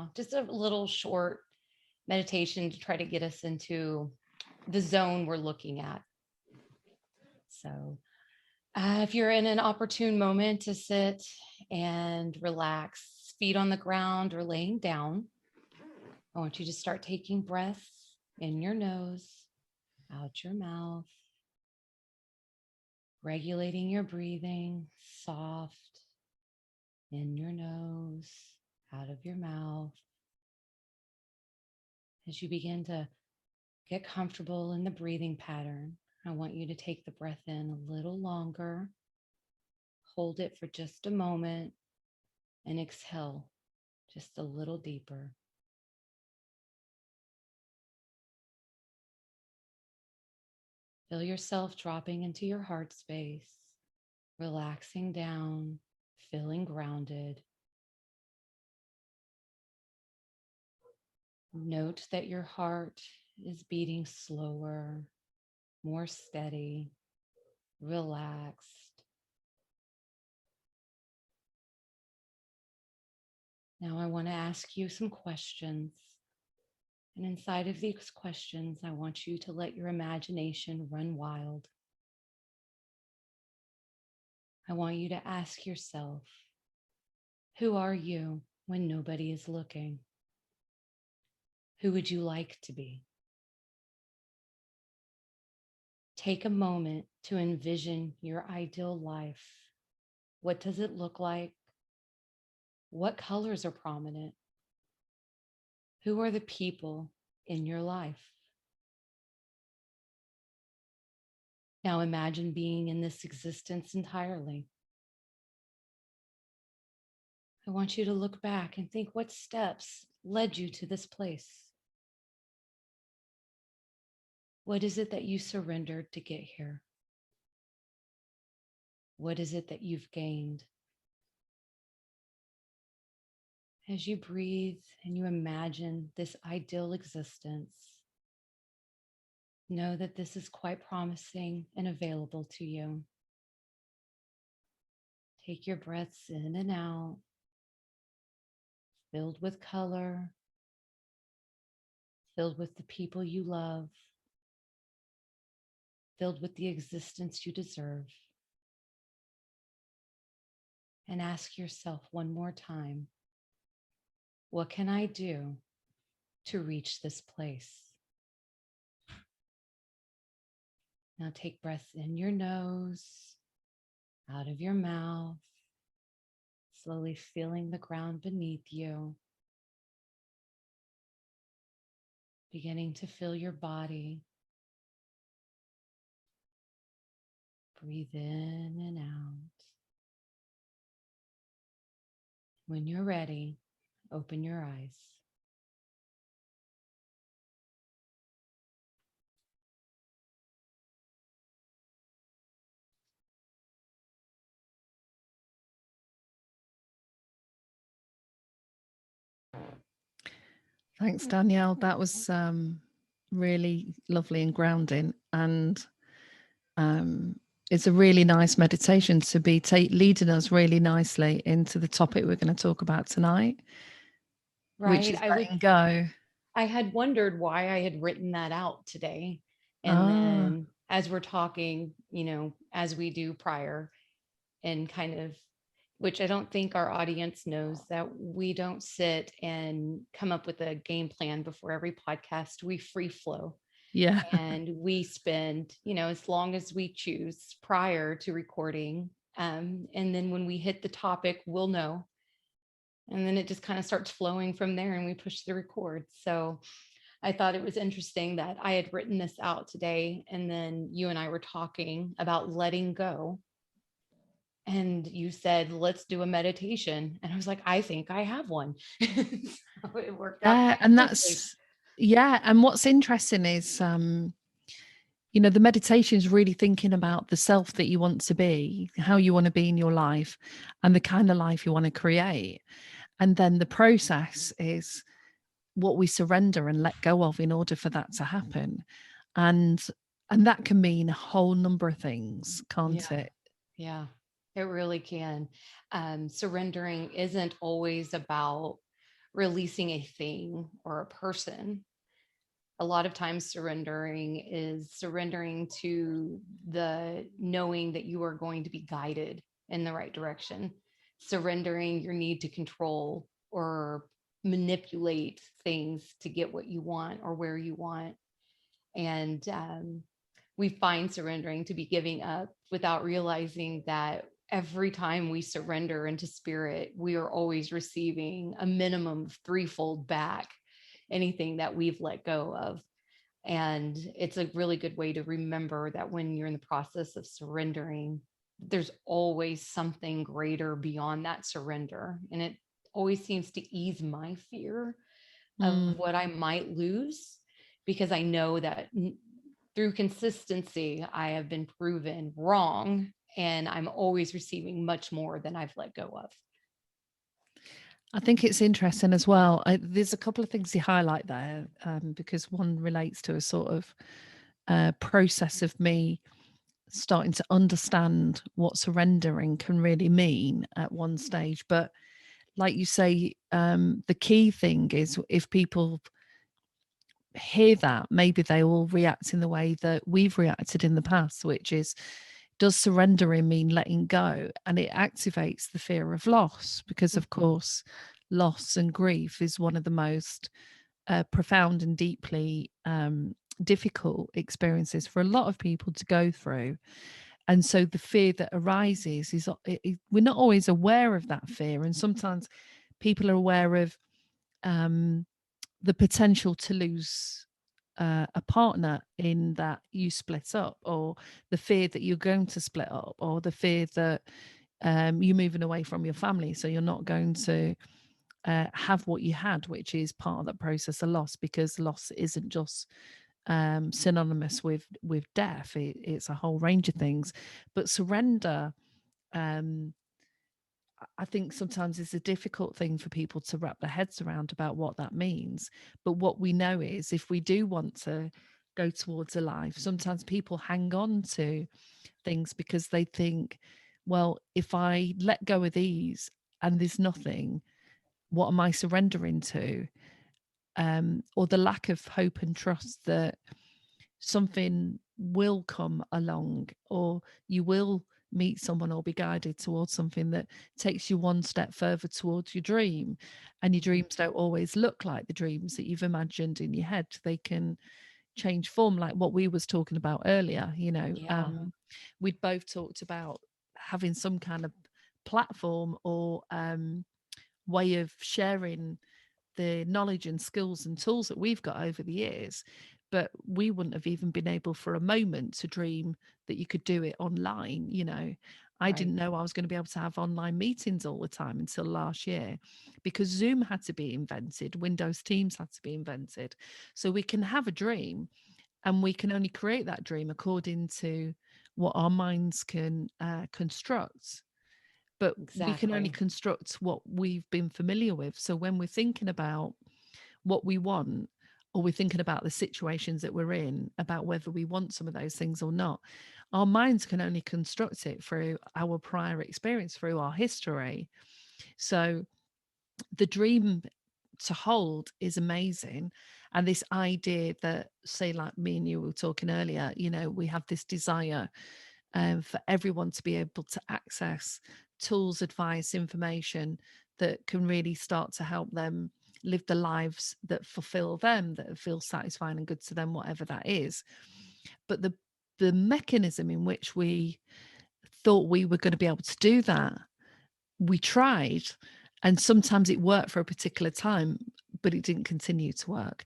Yeah, just a little short meditation to try to get us into the zone we're looking at. So, if you're in an opportune moment to sit and relax, feet on the ground or laying down, I want you to start taking breaths in your nose, out your mouth, regulating your breathing, soft in your nose, out of your mouth. As you begin to get comfortable in the breathing pattern, I want you to take the breath in a little longer, hold it for just a moment, and exhale just a little deeper. Feel yourself dropping into your heart space, relaxing down, feeling grounded. Note that your heart is beating slower, more steady, relaxed. Now I want to ask you some questions. And inside of these questions, I want you to let your imagination run wild. I want you to ask yourself, who are you when nobody is looking? Who would you like to be? Take a moment to envision your ideal life. What does it look like? What colors are prominent? Who are the people in your life? Now imagine being in this existence entirely. I want you to look back and think what steps led you to this place. What is it that you surrendered to get here? What is it that you've gained? As you breathe and you imagine this ideal existence, know that this is quite promising and available to you. Take your breaths in and out, filled with color, filled with the people you love, filled with the existence you deserve. And ask yourself one more time, what can I do to reach this place? Now take breaths in your nose, out of your mouth, slowly feeling the ground beneath you, beginning to feel your body. Breathe in and out. When you're ready, open your eyes. Thanks, Danielle. That was really lovely and grounding. And it's a really nice meditation to be leading us really nicely into the topic we're going to talk about tonight, which Right. is letting go. I had wondered why I had written that out today. And Ah, then as we're talking, as we do prior, and kind of, which I don't think our audience knows, that we don't sit and come up with a game plan before every podcast. We free flow yeah. and we spend, as long as we choose prior to recording. And then when we hit the topic, we'll know. And then it just kind of starts flowing from there and we push the record. So I thought it was interesting that I had written this out today. And then you and I were talking about letting go. And you said, let's do a meditation. And I was like, I think I have one. So it worked out Yeah. kind of And quickly. that's, yeah. And what's interesting is, the meditation is really thinking about the self that you want to be, how you want to be in your life, and the kind of life you want to create. And then the process is what we surrender and let go of in order for that to happen. And that can mean a whole number of things, can't Yeah. it? Yeah, it really can. Surrendering isn't always about releasing a thing or a person. A lot of times surrendering is surrendering to the knowing that you are going to be guided in the right direction, surrendering your need to control or manipulate things to get what you want or where you want. And we find surrendering to be giving up without realizing that every time we surrender into spirit, we are always receiving a minimum of threefold back anything that we've let go of. And it's a really good way to remember that when you're in the process of surrendering, there's always something greater beyond that surrender. And it always seems to ease my fear Mm. of what I might lose, because I know that through consistency, I have been proven wrong, and I'm always receiving much more than I've let go of. I think it's interesting as well. There's a couple of things you highlight there, because one relates to a sort of process of me starting to understand what surrendering can really mean at one stage. But like you say, the key thing is if people hear that, maybe they will react in the way that we've reacted in the past, which is, does surrendering mean letting go? And it activates the fear of loss, because of course loss and grief is one of the most profound and deeply difficult experiences for a lot of people to go through. And so the fear that arises is we're not always aware of that fear, and sometimes people are aware of the potential to lose a partner in that you split up, or the fear that you're going to split up, or the fear that you're moving away from your family, so you're not going to have what you had, which is part of that process of loss, because loss isn't just synonymous with death. It's a whole range of things. But surrender, um, I think sometimes it's a difficult thing for people to wrap their heads around about what that means. But what we know is, if we do want to go towards a life, sometimes people hang on to things because they think, well, if I let go of these and there's nothing, what am I surrendering to? Or the lack of hope and trust that something will come along, or you will meet someone or be guided towards something that takes you one step further towards your dream. And your dreams don't always look like the dreams that you've imagined in your head. They can change form, like what we was talking about earlier. Yeah. We'd both talked about having some kind of platform or way of sharing the knowledge and skills and tools that we've got over the years. But we wouldn't have even been able for a moment to dream that you could do it online. I Right. didn't know I was going to be able to have online meetings all the time until last year, because Zoom had to be invented, Windows Teams had to be invented. So we can have a dream, and we can only create that dream according to what our minds can construct. But we can only Exactly. construct what we've been familiar with. So when we're thinking about what we want, or we're thinking about the situations that we're in, about whether we want some of those things or not, our minds can only construct it through our prior experience, through our history. So the dream to hold is amazing. And this idea that, say, like me and you were talking earlier, we have this desire for everyone to be able to access tools, advice, information that can really start to help them live the lives that fulfill them, that feel satisfying and good to them, whatever that is. But the mechanism in which we thought we were going to be able to do that, we tried, and sometimes it worked for a particular time, but it didn't continue to work.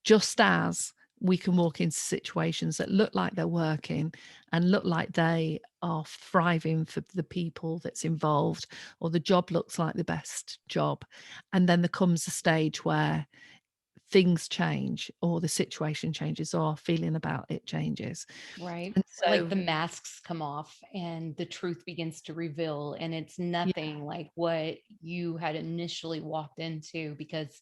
Just as we can walk into situations that look like they're working and look like they are thriving for the people that's involved, or the job looks like the best job, and then there comes a stage where things change, or the situation changes, or our feeling about it changes. Right. And Or like so the masks come off and the truth begins to reveal, and it's yeah, nothing like what you had initially walked into, because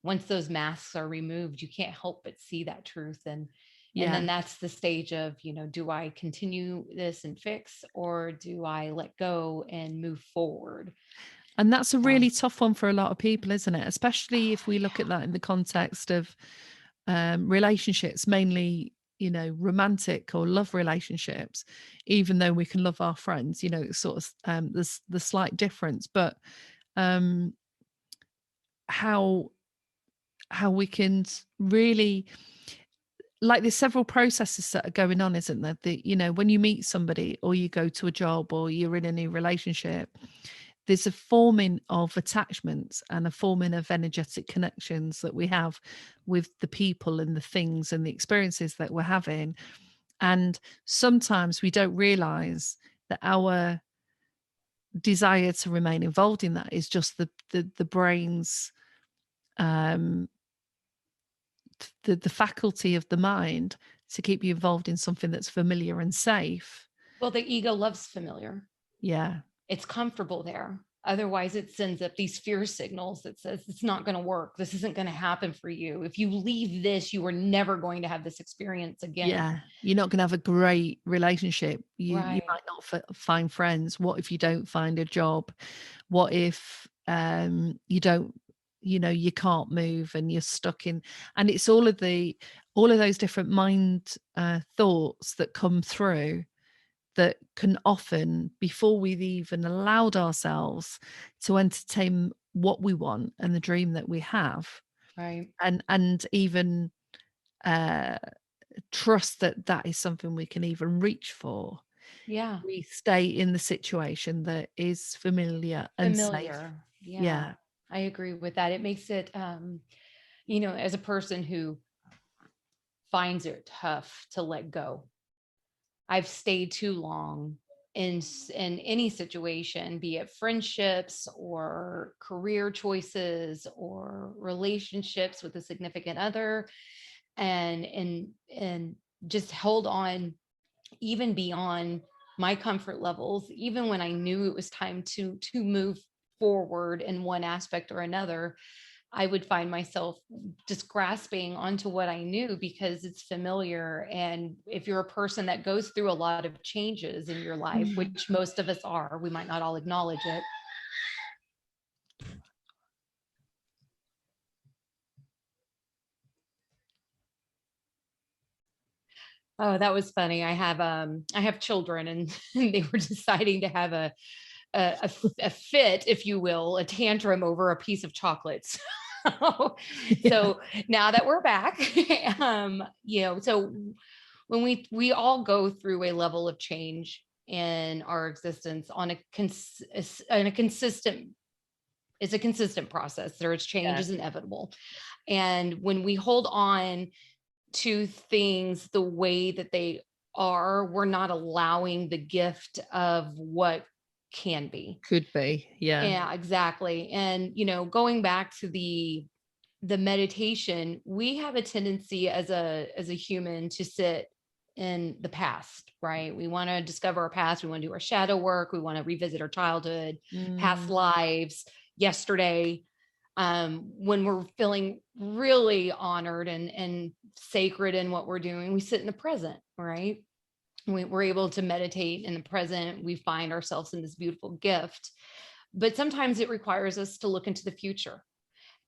once those masks are removed, you can't help but see that truth. And then yeah, that's the stage of, do I continue this and fix, or do I let go and move forward? And that's a Yeah. really tough one for a lot of people, isn't it? Especially if we look at that in the context of relationships, mainly, romantic or love relationships. Even though we can love our friends, it's sort of there's the slight difference, but um, how we can really, like, there's several processes that are going on, isn't there? When you meet somebody or you go to a job or you're in a new relationship, there's a forming of attachments and a forming of energetic connections that we have with the people and the things and the experiences that we're having. And sometimes we don't realize that our desire to remain involved in that is just the brain's um the faculty of the mind to keep you involved in something that's familiar and safe. Well, the ego loves familiar. Yeah. It's comfortable there. Otherwise, it sends up these fear signals that says it's not going to work. This isn't going to happen for you. If you leave this, you are never going to have this experience again. Yeah, you're not going to have a great relationship. You Right. might not find friends. What if you don't find a job? What if you don't, you can't move and you're stuck in? And it's all of those different mind thoughts that come through that can often, before we've even allowed ourselves to entertain what we want and the dream that we have, Right. and even trust that that is something we can even reach for. Yeah. We stay in the situation that is familiar and safe. Familiar. Yeah. I agree with that. It makes it, as a person who finds it tough to let go, I've stayed too long in any situation, be it friendships or career choices or relationships with a significant other, and just held on even beyond my comfort levels, even when I knew it was time to move forward in one aspect or another. I would find myself just grasping onto what I knew because it's familiar. And if you're a person that goes through a lot of changes in your life, which most of us are, we might not all acknowledge it. Oh, that was funny. I have children, and they were deciding to have a fit, if you will, a tantrum over a piece of chocolate. So, Yeah. Now that we're back, so when we all go through a level of change in our existence on a consistent, it's a consistent process. There's change Yeah. is inevitable. And when we hold on to things the way that they are, we're not allowing the gift of what can be. Could be. Yeah. Yeah, exactly. And going back to the meditation, we have a tendency as a human to sit in the past, right? We want to discover our past, we want to do our shadow work, we want to revisit our childhood, past lives, yesterday. When we're feeling really honored and sacred in what we're doing, we sit in the present, right? We're able to meditate in the present. We find ourselves in this beautiful gift. But sometimes it requires us to look into the future.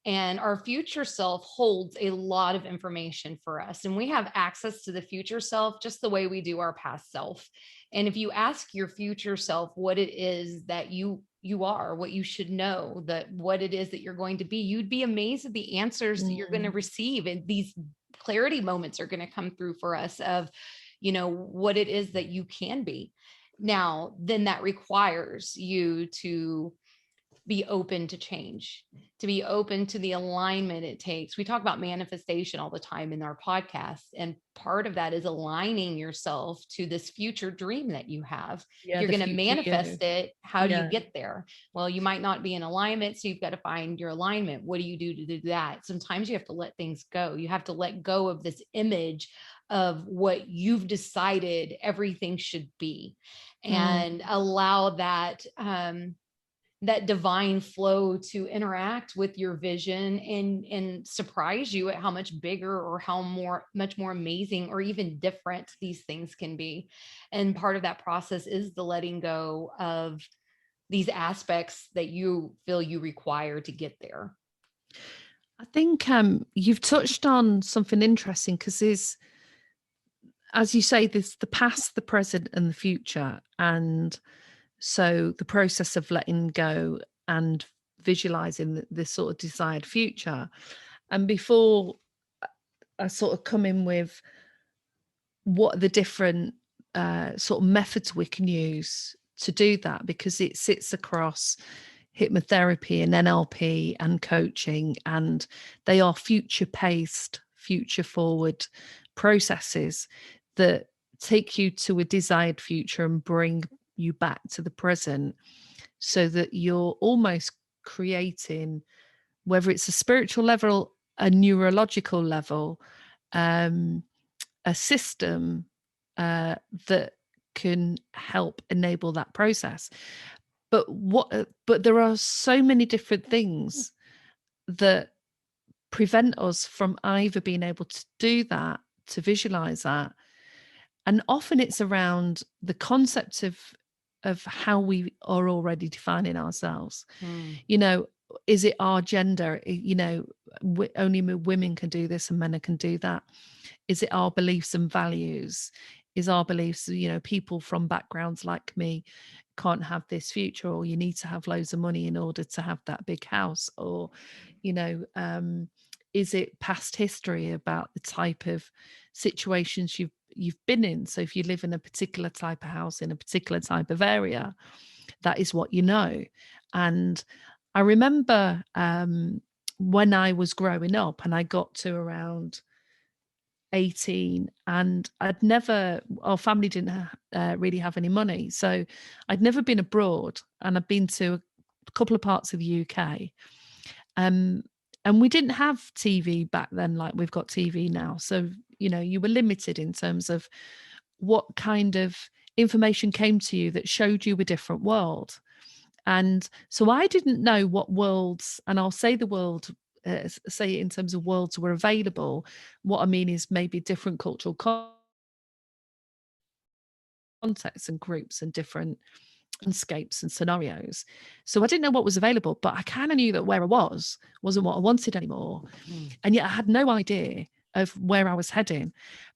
And our future self holds a lot of information for us. And we have access to the future self just the way we do our past self. And if you ask your future self what it is that you are, what you should know, that what it is that you're going to be, you'd be amazed at the answers that you're going to receive. And these clarity moments are going to come through for us of, what it is that you can be. Now, then that requires you to be open to change, to be open to the alignment it takes. We talk about manifestation all the time in our podcast. And part of that is aligning yourself to this future dream that you have. Yeah, If you're the going to future you. manifest it, how do you Yeah. get there? Well, you might not be in alignment. So you've got to find your alignment. What do you do to do that? Sometimes you have to let things go. You have to let go of this image of what you've decided everything should be, and allow that divine flow to interact with your vision and surprise you at how much bigger or much more amazing or even different these things can be. And part of that process is the letting go of these aspects that you feel you require to get there? I think you've touched on something interesting because there's, as you say, there's the past, the present, and the future. And so the process of letting go and visualizing this sort of desired future. And before I sort of come in with what are the different sort of methods we can use to do that, because it sits across hypnotherapy and NLP and coaching, and they are future paced, future forward processes that take you to a desired future and bring you back to the present, so that you're almost creating, whether it's a spiritual level, a neurological level, um, a system uh, that can help enable that process. But there are so many different things that prevent us from either being able to do that, to visualize that. And often it's around the concept of how we are already defining ourselves. Mm. You know, is it our gender? You know, only women can do this and men can do that. Is it our beliefs and values? Is our beliefs, you know, people from backgrounds like me can't have this future, or you need to have loads of money in order to have that big house? Or, you know, is it past history about the type of situations you've been in? So if you live in a particular type of house in a particular type of area, that is what you know. And I remember when I was growing up and I got to around 18, and our family didn't really have any money. So I'd never been abroad, and I'd been to a couple of parts of the UK. Um, and we didn't have TV back then like we've got TV now. So, you know, you were limited in terms of what kind of information came to you that showed you a different world. And so I didn't know what worlds, and I'll say the world, say it in terms of worlds were available. What I mean is maybe different cultural contexts and groups and different landscapes and scenarios. So I didn't know what was available, but I kind of knew that where I wasn't what I wanted anymore. Mm. And yet I had no idea of where I was heading.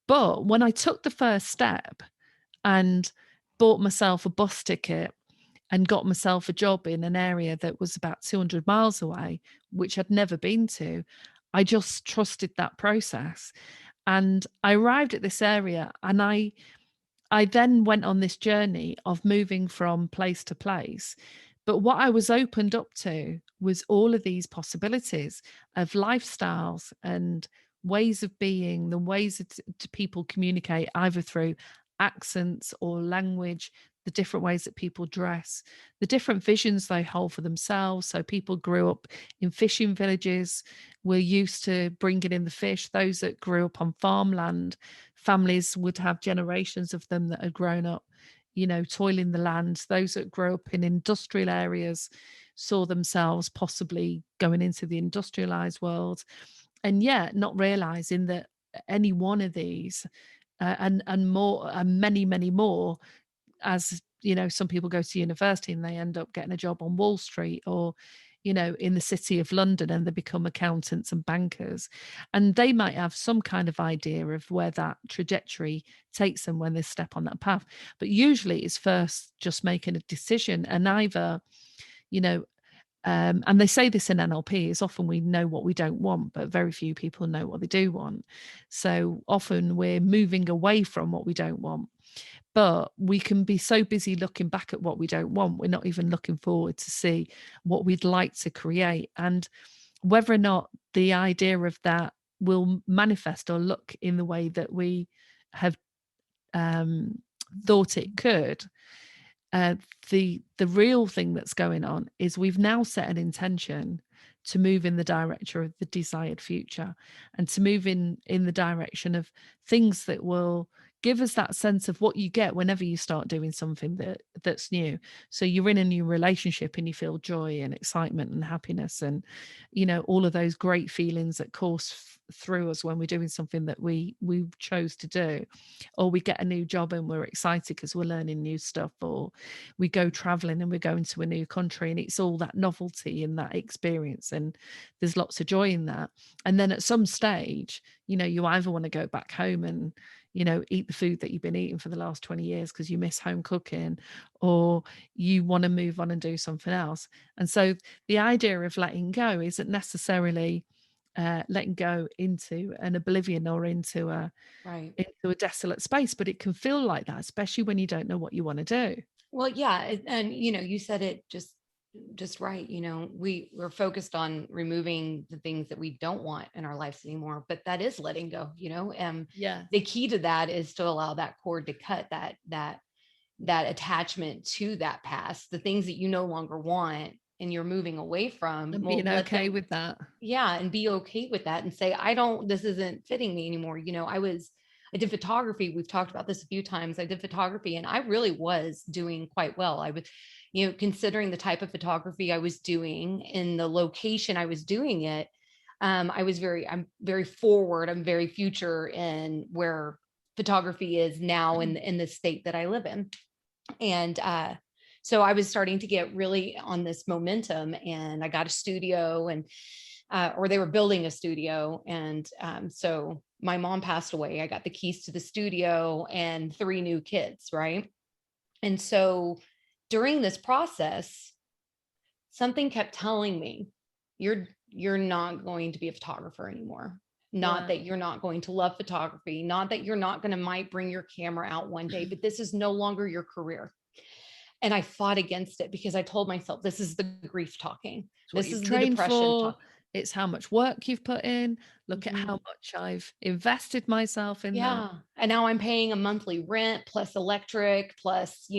But when I took the first step and bought myself a bus ticket and got myself a job in an area that was about 200 miles away, which I'd never been to, I just trusted that process. And I arrived at this area, and I then went on this journey of moving from place to place. But what I was opened up to was all of these possibilities of lifestyles and ways of being, the ways that people communicate either through accents or language, the different ways that people dress, the different visions they hold for themselves. So people grew up in fishing villages, were used to bringing in the fish. Those that grew up on farmland, families would have generations of them that had grown up, you know, toiling the land. Those that grew up in industrial areas saw themselves possibly going into the industrialized world, and yet not realizing that any one of these and more and many more, as you know, some people go to university and they end up getting a job on Wall Street, or you know, in the city of London, and they become accountants and bankers, and they might have some kind of idea of where that trajectory takes them when they step on that path. But usually it's first just making a decision, and either, you know, and they say this in NLP, is often we know what we don't want, but very few people know what they do want. So often we're moving away from what we don't want, but we can be so busy looking back at what we don't want, we're not even looking forward to see what we'd like to create. And whether or not the idea of that will manifest or look in the way that we have thought it could, uh, the real thing that's going on is we've now set an intention to move in the direction of the desired future, and to move in the direction of things that will give us that sense of what you get whenever you start doing something that's new. So you're in a new relationship and you feel joy and excitement and happiness, and you know, all of those great feelings that course through us when we're doing something that we chose to do, or we get a new job and we're excited because we're learning new stuff, or we go traveling and we're going to a new country, and it's all that novelty and that experience, and there's lots of joy in that. And then at some stage, you either want to go back home and eat the food that you've been eating for the last 20 years because you miss home cooking, or you want to move on and do something else. And so the idea of letting go isn't necessarily letting go into an oblivion or into a Right. desolate space, but it can feel like that, especially when you don't know what you want to do. Well, yeah, and you said it just right. We're focused on removing the things that we don't want in our lives anymore, but that is letting go. Yeah. The key to that is to allow that cord to cut, that attachment to that past, the things that you no longer want and you're moving away from. And Well, being let okay them, with that. yeah, and be okay with that and say, this isn't fitting me anymore. I did photography. We've talked about this a few times. I did photography and I really was doing quite well. I was, considering the type of photography I was doing in the location I was doing it. I'm very forward. I'm very future in where photography is now in the state that I live in. And, so I was starting to get really on this momentum, and I got a studio, and or they were building a studio. And so my mom passed away. I got the keys to the studio and 3 new kids, right? And so during this process, something kept telling me, you're not going to be a photographer anymore. Not Wow. that you're not going to love photography, not that you're not going to might bring your camera out one day, but this is no longer your career. And I fought against it because I told myself, this is the grief talking. It's what This you've is the trained depression for. talking. It's how much work you've put in. Look at Mhm. how much I've invested myself in that. Yeah. And now I'm paying a monthly rent plus electric plus,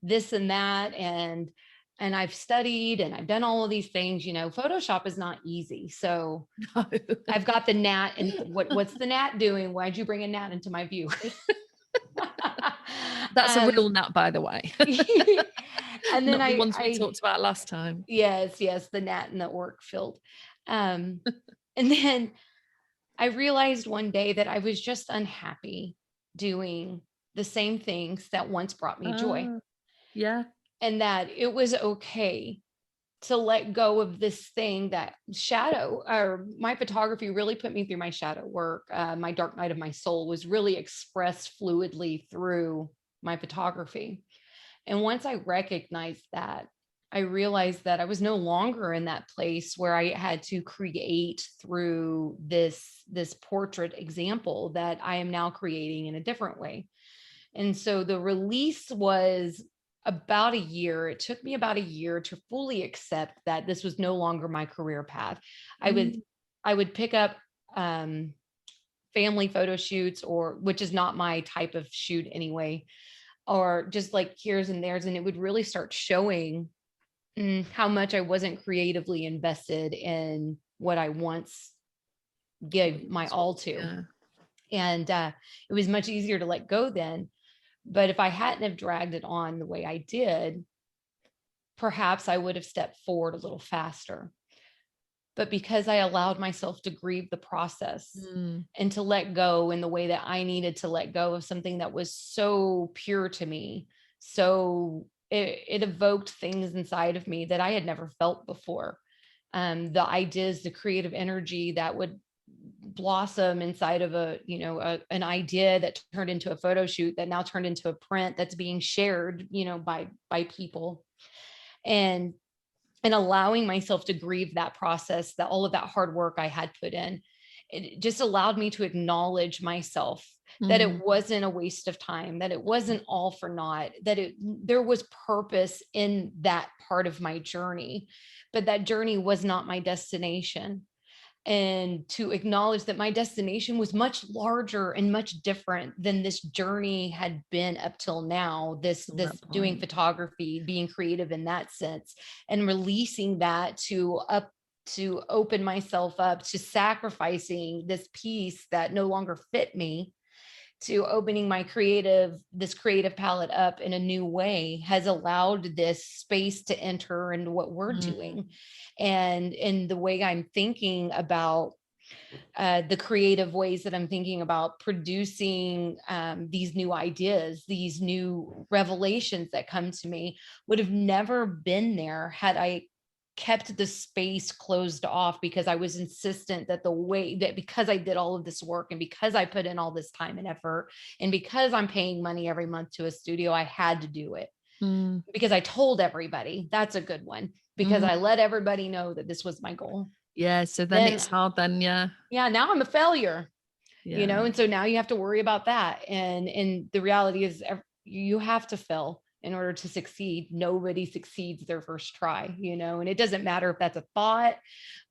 this and that. And I've studied and I've done all of these things. Photoshop is not easy. So No. I've got the gnat. And what's the gnat doing? Why'd you bring a gnat into my view? That's a real gnat, by the way. And then Not the ones we I talked about last time. yes, the gnat in the work field. And then I realized one day that I was just unhappy doing the same things that once brought me joy, Yeah. and that it was okay to let go of this thing that shadow, or my photography really put me through my shadow work. My dark night of my soul was really expressed fluidly through my photography. And once I recognized that, I realized that I was no longer in that place where I had to create through this portrait example, that I am now creating in a different way. And so the release was about a year. It took me about a year to fully accept that this was no longer my career path. I would pick up family photo shoots, or which is not my type of shoot anyway, or just like here's and there's, and it would really start showing how much I wasn't creatively invested in what I once gave my all to. Yeah. And it was much easier to let go then. But if I hadn't have dragged it on the way I did, perhaps I would have stepped forward a little faster. But because I allowed myself to grieve the process and to let go in the way that I needed to let go of something that was so pure to me, so it evoked things inside of me that I had never felt before. The ideas, the creative energy that would blossom inside of an idea that turned into a photo shoot, that now turned into a print that's being shared, by people. And allowing myself to grieve that process, that all of that hard work I had put in, it just allowed me to acknowledge myself, that it wasn't a waste of time, that it wasn't all for naught, that there was purpose in that part of my journey, but that journey was not my destination. And to acknowledge that my destination was much larger and much different than this journey had been up till now, this doing photography, being creative in that sense, and releasing that to open myself up to sacrificing this piece that no longer fit me, to opening this creative palette up in a new way, has allowed this space to enter into what we're doing. And in the way I'm thinking about the creative ways that I'm thinking about producing these new ideas, these new revelations that come to me would have never been there had I kept the space closed off, because I was insistent that the way that, because I did all of this work and because I put in all this time and effort and because I'm paying money every month to a studio, I had to do it. Mm, Because I told everybody, that's a good one, because mm. I let everybody know that this was my goal. Yeah, so then Then, it's hard then, yeah. yeah, now I'm a failure, Yeah. and so now you have to worry about that. And the reality is, you have to fail in order to succeed. Nobody succeeds their first try, and it doesn't matter if that's a thought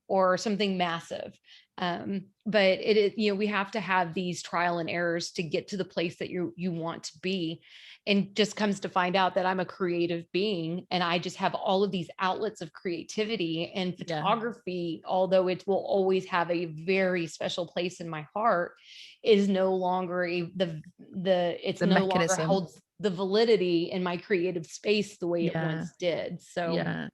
or something massive. But it is, we have to have these trial and errors to get to the place that you want to be. And just comes to find out that I'm a creative being, and I just have all of these outlets of creativity. And Yeah. photography, although it will always have a very special place in my heart, is no longer it's The no longer mechanism. holds the validity in my creative space the way it Yeah. once did. So Yeah.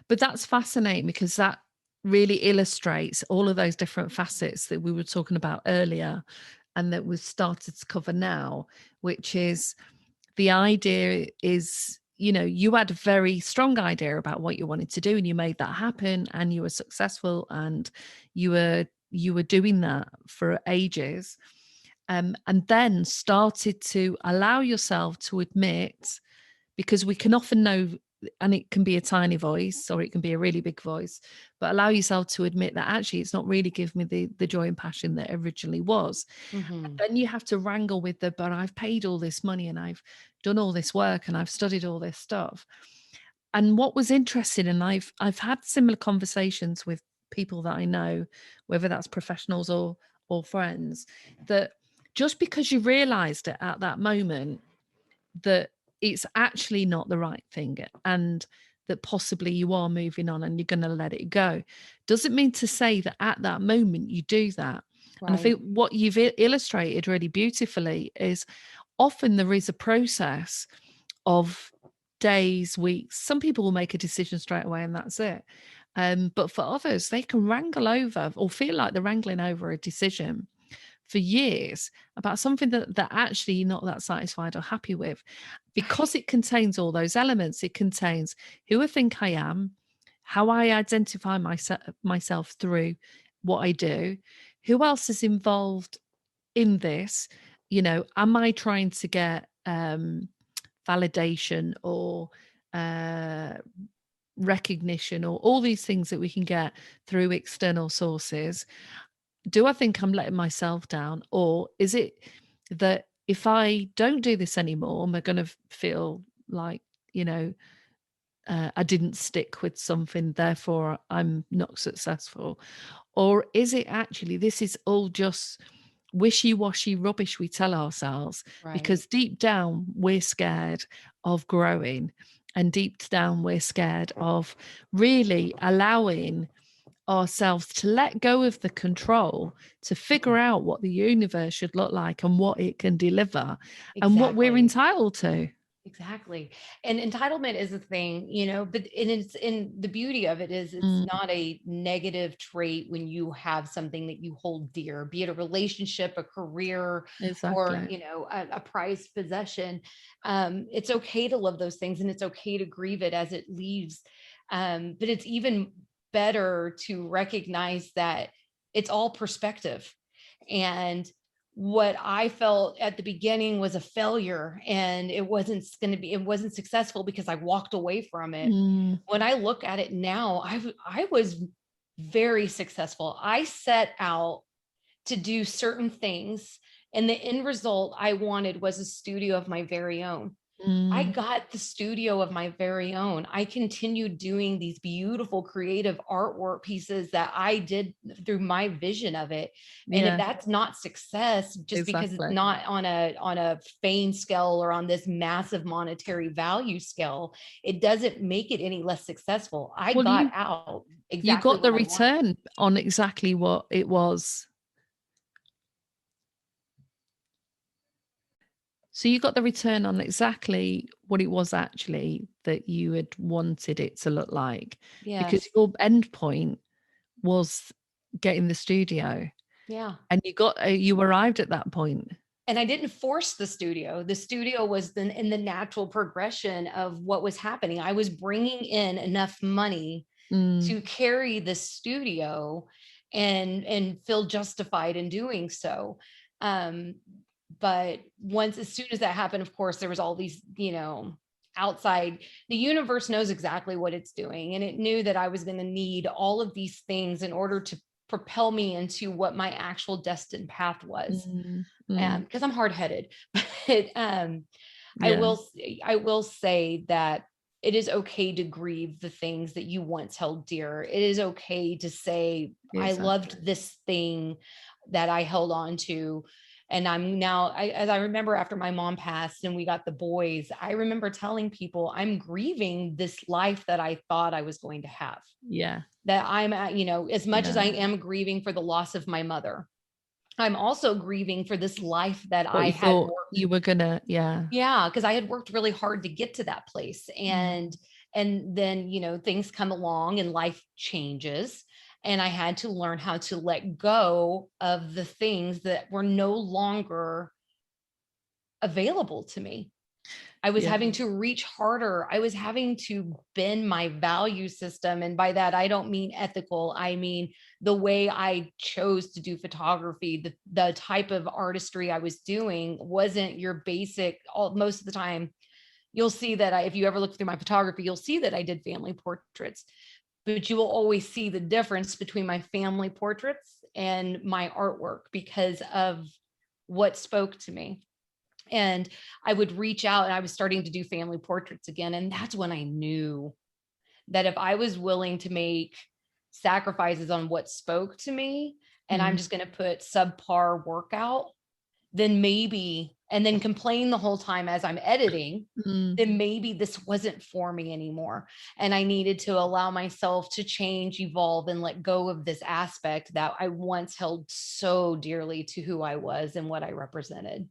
But that's fascinating because that really illustrates all of those different facets that we were talking about earlier and that we've started to cover now, which is the idea is, you had a very strong idea about what you wanted to do and you made that happen and you were successful and you were doing that for ages. And then started to allow yourself to admit, because we can often know, and it can be a tiny voice or it can be a really big voice, but allow yourself to admit that actually it's not really giving me the joy and passion that originally was. mhm. Then you have to wrangle with but I've paid all this money and I've done all this work and I've studied all this stuff. And what was interesting, and I've had similar conversations with people that I know, whether that's professionals or friends, that just because you realized it at that moment that it's actually not the right thing and that possibly you are moving on and you're going to let it go, doesn't mean to say that at that moment you do that. And I Right. think what you've illustrated really beautifully is often there is a process of days, weeks. Some people will make a decision straight away and that's it. But for others, they can wrangle over or feel like they're wrangling over a decision for years about something that actually you're not that satisfied or happy with, because it contains all those elements. It contains who I think I am, how I identify myself through what I do, who else is involved in this, am I trying to get validation or uh, recognition or all these things that we can get through external sources? Do I think I'm letting myself down? Or is it that if I don't do this anymore, am I going to feel like, I didn't stick with something, therefore I'm not successful? Or is it actually, this is all just wishy-washy rubbish we tell ourselves Right. because deep down we're scared of growing, and deep down we're scared of really allowing ourselves to let go of the control to figure out what the universe should look like and what it can deliver and what we're Exactly. entitled to. Exactly. And entitlement is a thing, but and it's in the beauty of it is it's Mm, not a negative trait when you have something that you hold dear, be it a relationship, a career, or exactly. a prized possession. It's okay to love those things and it's okay to grieve it as it leaves. But it's even better to recognize that it's all perspective. And what I felt at the beginning was a failure and it wasn't successful because I walked away from it. Mm, When I look at it now, I was very successful. I set out to do certain things, and the end result I wanted was a studio of my very own. I mm, got the studio of my very own. I continued doing these beautiful creative artwork pieces that I did through my vision of it. And if yeah, that's not success, just because it's exactly. not on a fame scale or on this massive monetary value scale, it doesn't make it any less successful. I Well, got you out you exactly got the what I wanted. return on exactly what it was. So you got the return on exactly what it was actually that you had wanted it to look like, because Yes. your end point was getting the studio, Yeah. and you arrived at that point. And I didn't force the studio. The studio was then in the natural progression of what was happening. I was bringing in enough money Mm, to carry the studio and feel justified in doing so. Um, but once, as soon as that happened, of course, there was all these, outside, the universe knows exactly what it's doing. And it knew that I was going to need all of these things in order to propel me into what my actual destined path was. mm, mm, Because I'm hard headed, but yeah, I will say that it is okay to grieve the things that you once held dear. It is okay to say, I exactly. loved this thing that I held on to. And I'm now, as I remember after my mom passed and we got the boys, I remember telling people I'm grieving this life that I thought I was going to have. Yeah, That I'm at, as much as yeah. I am grieving for the loss of my mother, I'm also grieving for this life that What I you had thought worked. you were gonna, yeah. Yeah, because I had worked really hard to get to that place. Mm. And then, things come along and life changes. And I had to learn how to let go of the things that were no longer available to me. I was Yeah. having to reach harder. I was having to bend my value system. And by that, I don't mean ethical. I mean the way I chose to do photography, the type of artistry I was doing wasn't your basic, most of the time. You'll see that if you ever look through my photography, you'll see that I did family portraits, but you will always see the difference between my family portraits and my artwork because of what spoke to me. And I would reach out and I was starting to do family portraits again. And that's when I knew that if I was willing to make sacrifices on what spoke to me, and I'm Mm, just going to put subpar workout, then maybe, and then complain the whole time as I'm editing, mm. then maybe this wasn't for me anymore. And I needed to allow myself to change, evolve, and let go of this aspect that I once held so dearly to who I was and what I represented.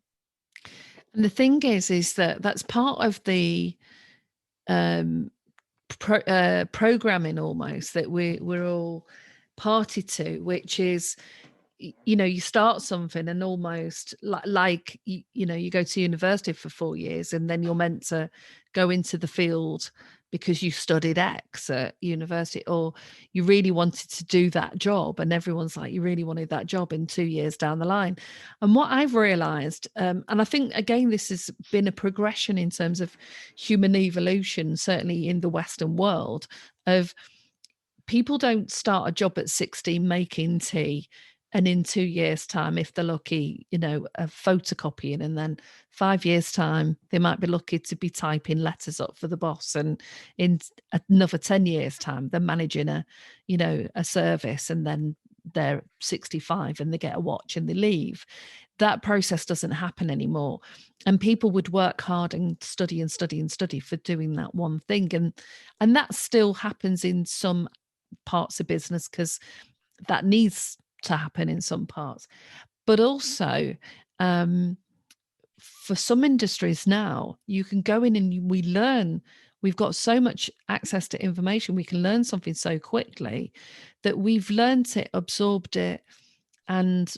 And the thing is that that's part of the um programming almost that we're all party to, which is you start something and almost you go to university for 4 years and then you're meant to go into the field because you studied X at university, or you really wanted to do that job and everyone's like, you really wanted that job in 2 years down the line. And what I've realized, and I think again this has been a progression in terms of human evolution, certainly in the Western world, of people don't start a job at 16 making tea and in 2 years time, if they're lucky, photocopying, and then 5 years time they might be lucky to be typing letters up for the boss, and in another 10 years time they're managing a service, and then they're 65 and they get a watch and they leave. That process doesn't happen anymore, and people would work hard and study and study and study for doing that one thing, and that still happens in some parts of business because that needs to happen in some parts. But also, um, for some industries now, you can go in and we learn. We've got so much access to information. We can learn something so quickly that we've learned it, absorbed it, and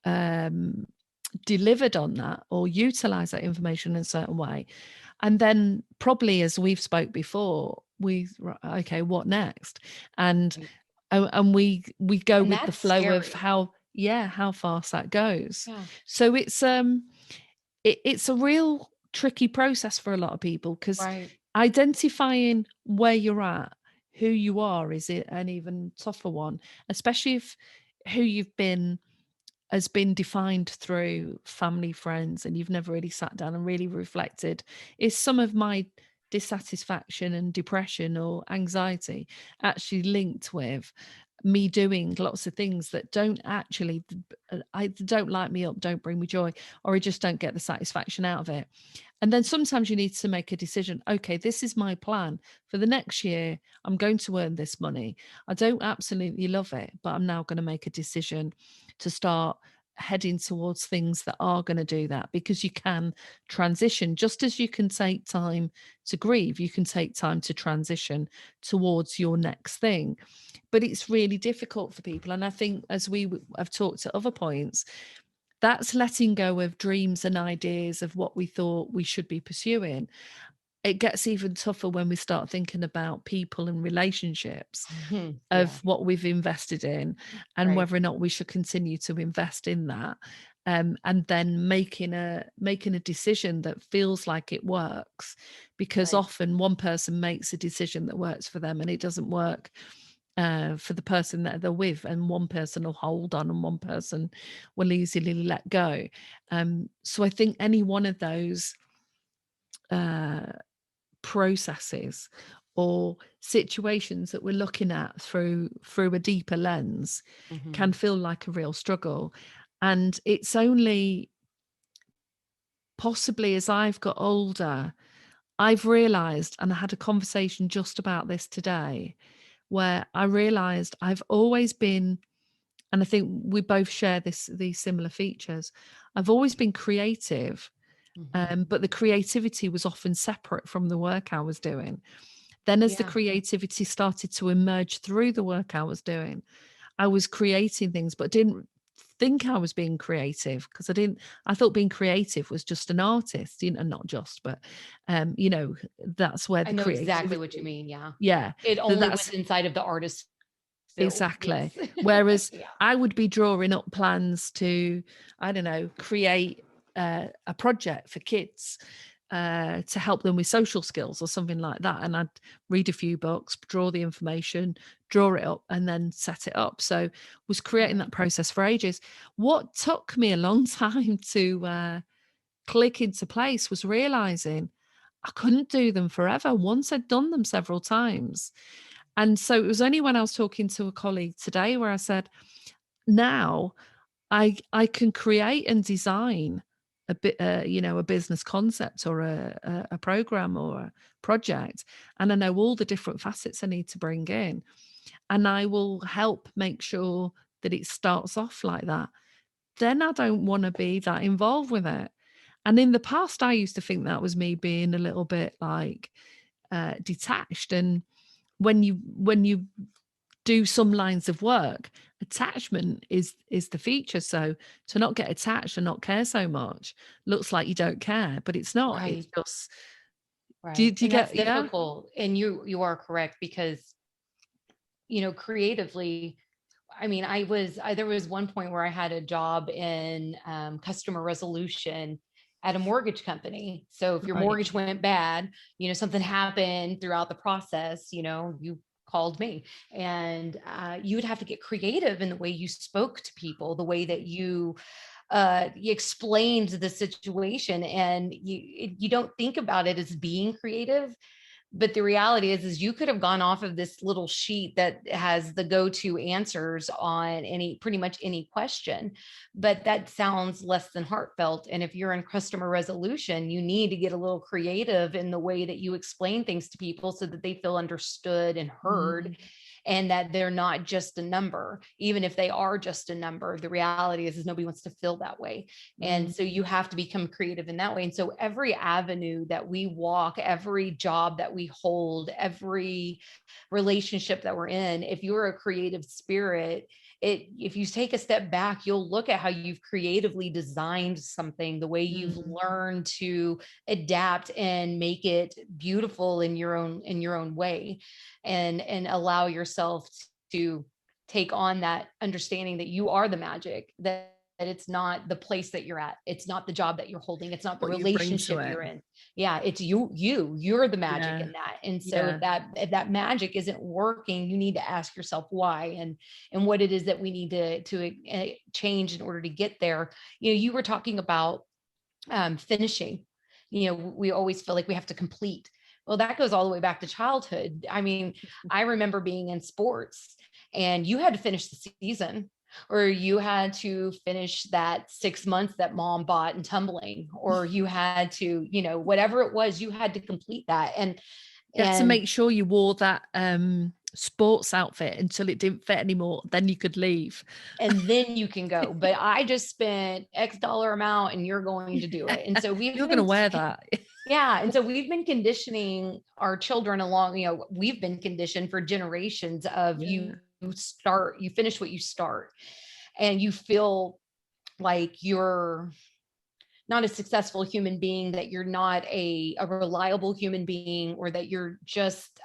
um, delivered on that or utilize that information in a certain way. And then probably, as we've spoke before, okay, what next? And And and we go and with the that's flow of scary. how fast that goes. Yeah. So it's a real tricky process for a lot of people, because Right. identifying where you're at, who you are, is it an even tougher one, especially if who you've been has been defined through family, friends, and you've never really sat down and really reflected. Is some of my dissatisfaction and depression or anxiety actually linked with me doing lots of things that don't actually I don't light me up, don't bring me joy, or I just don't get the satisfaction out of it? And then sometimes you need to make a decision. Okay, this is my plan for the next year. I'm going to earn this money. I don't absolutely love it, but I'm now going to make a decision to start heading towards things that are going to do that, because you can transition. Just as you can take time to grieve, you can take time to transition towards your next thing. But it's really difficult for people. And I think, as we have talked at other points, that's letting go of dreams and ideas of what we thought we should be pursuing. It gets even tougher when we start thinking about people and relationships, Yeah. of what we've invested in, and Right. whether or not we should continue to invest in that. And then making a decision that feels like it works, because Right. often one person makes a decision that works for them and it doesn't work for the person that they're with, and one person will hold on and one person will easily let go. So I think any one of those processes or situations that we're looking at through a deeper lens can Mhm. feel like a real struggle. And it's only possibly as I've got older, I've realized, and I had a conversation just about this today, where I realized I've always been, and I think we both share these similar features, I've always been creative. Mhm. But the creativity was often separate from the work I was doing. Then, as the Yeah. creativity started to emerge through the work I was doing, I was creating things, but didn't think I was being creative, because I thought being creative was just an artist, not just, but, that's where I the know exactly what you creativity, mean, yeah. yeah, It only that's was inside of the artist field, exactly. yes. Whereas Yeah. I would be drawing up plans to, I don't know, create a project for kids to help them with social skills or something like that. And I'd read a few books, draw the information, draw it up, and then set it up. So was creating Right. that process for ages. What took me a long time to click into place was realizing I couldn't do them forever. Once I'd done them several times. And so it was only when I was talking to a colleague today where I said, now I can create and design a bit, a business concept or a program or a project, and I know all the different facets I need to bring in, and I will help make sure that it starts off like that. Then I don't want to be that involved with it. And in the past, I used to think that was me being a little bit like detached. And when you do some lines of work, attachment is the feature. So to not get attached and not care so much looks like you don't care, but it's not. It's Right. just, Right. do you And that's get, yeah? difficult. And you are correct because, creatively, I mean, there was one point where I had a job in customer resolution at a mortgage company. So if your Right. mortgage went bad, something happened throughout the process, you called me, and you would have to get creative in the way you spoke to people, the way that you explained the situation, and you don't think about it as being creative, but the reality is you could have gone off of this little sheet that has the go-to answers on pretty much any question, but that sounds less than heartfelt. And if you're in customer resolution, you need to get a little creative in the way that you explain things to people so that they feel understood and heard, Mm, and that they're not just a number. Even if they are just a number, the reality is nobody wants to feel that way. And mm, so you have to become creative in that way. And so every avenue that we walk, every job that we hold, every relationship that we're in, if you're a creative spirit, if you take a step back, you'll look at how you've creatively designed something, the way you've mm, learned to adapt and make it beautiful in your own way, and allow yourself to take on that understanding that you are the magic, that it's not the place that you're at, it's not the job that you're holding, it's not the what you bring to relationship it. you're in. Yeah, it's you're the magic Yeah. in that. And so if Yeah. that magic isn't working, you need to ask yourself why, and what it is that we need to change in order to get there. You were talking about finishing. We always feel like we have to complete. Well, that goes all the way back to childhood. I mean, I remember being in sports and you had to finish the season, or you had to finish that 6 months that mom bought in tumbling, or you had to, whatever it was, you had to complete that. and You have to and make sure you wore that sports outfit until it didn't fit anymore. Then you could leave. And then you can go. But I just spent X dollar amount and you're going to do it. And so You're going to wear that. yeah. And so we've been conditioning our children along, we've been conditioned for generations of Yeah. you finish what you start, and you feel like you're not a successful human being, that you're not a reliable human being, or that you're just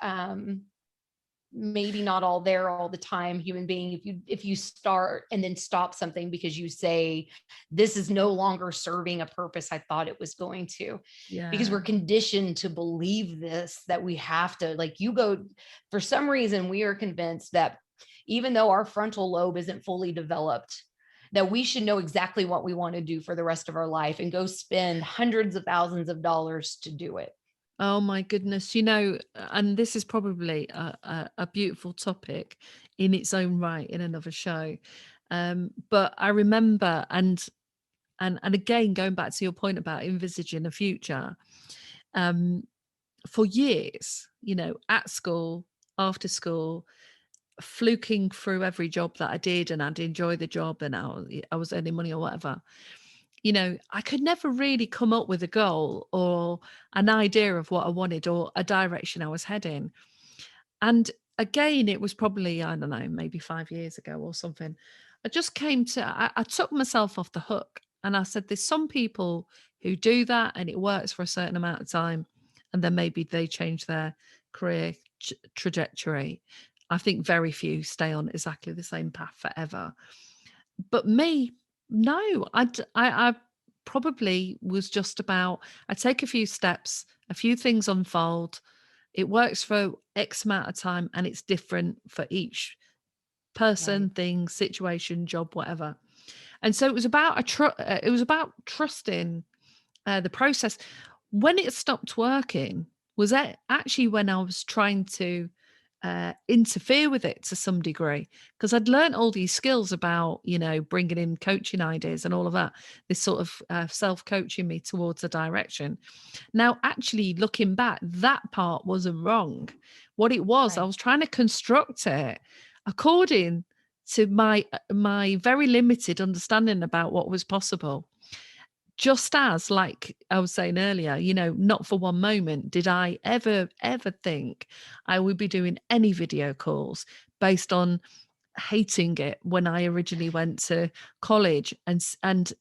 maybe not all there all the time human being if you start and then stop something because you say this is no longer serving a purpose I thought it was going to. Because Yeah. we're conditioned to believe this, that we have to, like, you go, for some reason we are convinced that even though our frontal lobe isn't fully developed, that we should know exactly what we want to do for the rest of our life and go spend hundreds of thousands of dollars to do it. Oh my goodness. And this is probably a beautiful topic in its own right in another show. But I remember, and again, going back to your point about envisaging a future, for years, at school, after school, fluking through every job that I did, and I'd enjoy the job, and I was earning money or whatever. I could never really come up with a goal or an idea of what I wanted or a direction I was heading. And again, it was probably, I don't know, maybe 5 years ago or something. I took myself off the hook, and I said, there's some people who do that and it works for a certain amount of time. And then maybe they change their career trajectory. I think very few stay on exactly the same path forever. But me, no, I probably was just about, I take a few steps, a few things unfold. It works for X amount of time, and it's different for each Right. person, thing, situation, job, whatever. And so it was about it was about trusting the process. When it stopped working was actually when I was trying to interfere with it to some degree, because I'd learned all these skills about, bringing in coaching ideas and all of that, this sort of self-coaching me towards a direction. Now, actually looking back, that part wasn't wrong. What it was, I Right. was trying to construct it according to my very limited understanding about what was possible. Just as, like I was saying earlier, not for one moment did I ever think I would be doing any video calls based on hating it when I originally went to college, and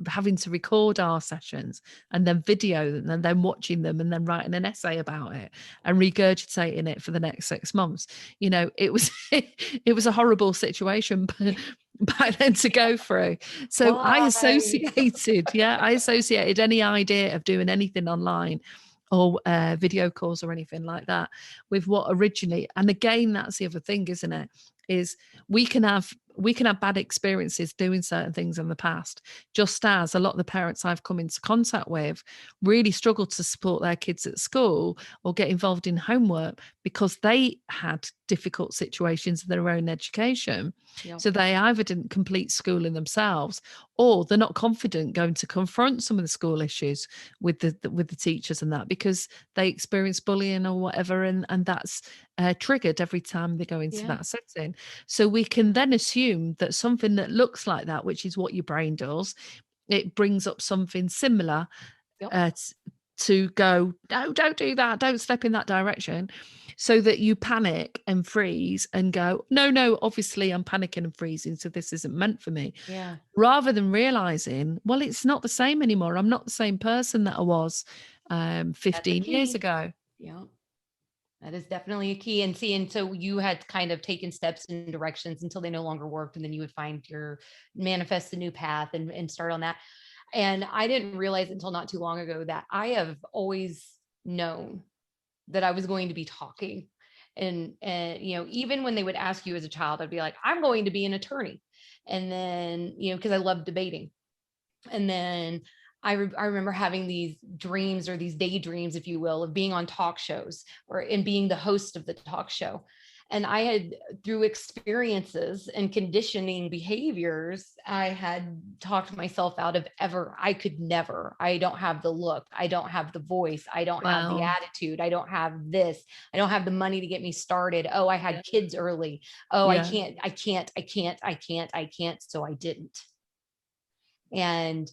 having to record our sessions and then video them and then watching them and then writing an essay about it and regurgitating it for the next 6 months. It was it was a horrible situation back then to go through. So I Why? associated any idea of doing anything online or video calls or anything like that with what originally. And again, that's the other thing, isn't it? Is we can have bad experiences doing certain things in the past, just as a lot of the parents I've come into contact with really struggle to support their kids at school or get involved in homework because they had difficult situations in their own education. Yep. So they either didn't complete schooling themselves, or they're not confident going to confront some of the school issues with the teachers and that, because they experience bullying or whatever, and that's triggered every time they go into Yeah. that setting. So we can then assume that something that looks like that, which is what your brain does, it brings up something similar Yep. uh, t- to go, no, don't do that, don't step in that direction, so that you panic and freeze and go, no, obviously I'm panicking and freezing, so this isn't meant for me. Yeah. Rather than realizing, well, it's not the same anymore. I'm not the same person that I was That's a 15 years key. ago. Yeah. That is definitely a key. And see, and so you had kind of taken steps in directions until they no longer worked. And then you would find manifest a new path and start on that. And I didn't realize until not too long ago that I have always known that I was going to be talking. And even when they would ask you as a child, I'd be like, I'm going to be an attorney. And then, because I love debating. And then I remember having these dreams, or these daydreams, if you will, of being on talk shows and being the host of the talk show. And I had, through experiences and conditioning behaviors, I had talked myself out of ever, I could never, I don't have the look, I don't have the voice, I don't have the Wow. attitude, I don't have this, I don't have the money to get me started. Oh, I Yeah. had kids early. Oh, I Yeah. can't, I can't, I can't, I can't, I can't. So I didn't. And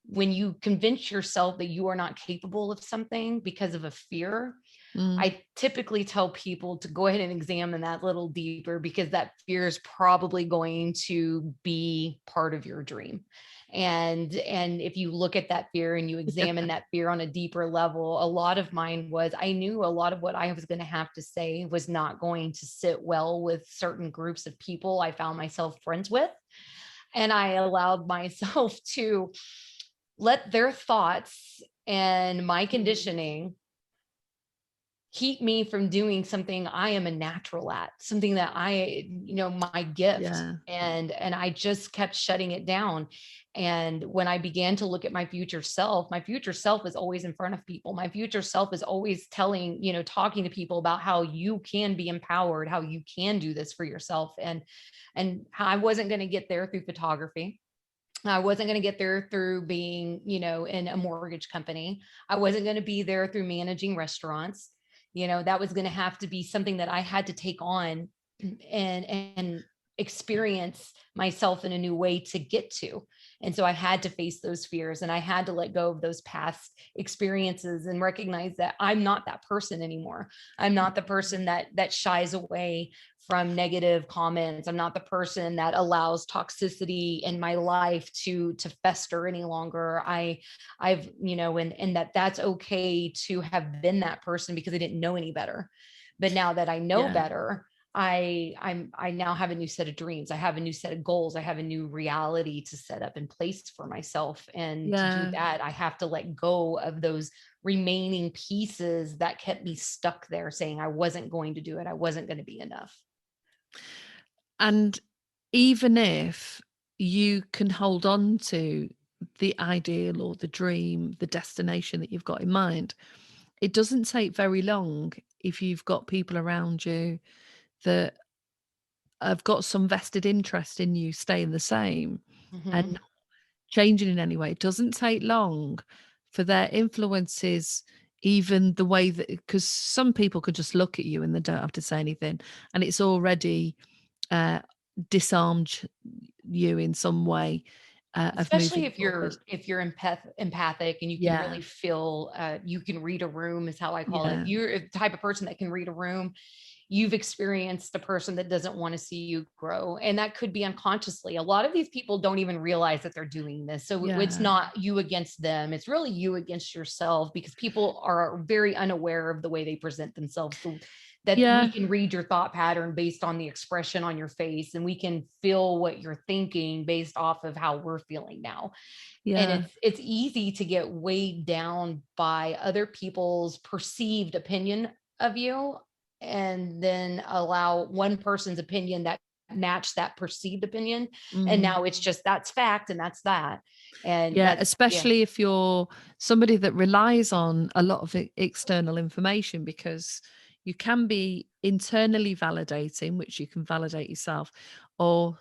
when you convince yourself that you are not capable of something because of a fear, Mm. I typically tell people to go ahead and examine that a little deeper, because that fear is probably going to be part of your dream. And if you look at that fear and you examine that fear on a deeper level, a lot of mine was, I knew a lot of what I was going to have to say was not going to sit well with certain groups of people I found myself friends with. And I allowed myself to let their thoughts and my conditioning keep me from doing something I am a natural at, something that my gift. Yeah. And I just kept shutting it down. And when I began to look at my future self is always in front of people. My future self is always telling, talking to people about how you can be empowered, how you can do this for yourself. And how I wasn't going to get there through photography. I wasn't going to get there through being, in a mortgage company. I wasn't going to be there through managing restaurants. That was going to have to be something that I had to take on and experience myself in a new way to get to. And so I had to face those fears, and I had to let go of those past experiences and recognize that I'm not that person anymore. I'm not the person that shies away from negative comments. I'm not the person that allows toxicity in my life to fester any longer. I've, and that's okay to have been that person because I didn't know any better. But now that I know Yeah. better, I now have a new set of dreams. I have a new set of goals. I have a new reality to set up in place for myself. And to do Yeah. that, I have to let go of those remaining pieces that kept me stuck there, saying I wasn't going to do it. I wasn't going to be enough. And even if you can hold on to the ideal or the dream, the destination that you've got in mind, it doesn't take very long if you've got people around you that have got some vested interest in you staying the same and Mhm. not changing in any way. It doesn't take long for their influences, even the way that, because some people could just look at you and they don't have to say anything, and it's already uh, disarmed you in some way of Especially moving if forward. you're empathic and you can Yeah, really feel, you can read a room is how I call it. If yeah, you're the type of person that can read a room, you've experienced a person that doesn't want to see you grow. And that could be unconsciously. A lot of these people don't even realize that they're doing this. So it's yeah, not you against them. It's really you against yourself, because people are very unaware of the way they present themselves. So that we yeah, can read your thought pattern based on the expression on your face, and we can feel what you're thinking based off of how we're feeling now. And yeah. it's easy to get weighed down by other people's perceived opinion of you, and then allow one person's opinion that match that perceived opinion. And Mm. now it's just, that's fact and that's that. And Yeah, that's, yeah. especially if you're somebody that relies on a lot of external information, because you can be internally validating, which you can validate yourself, or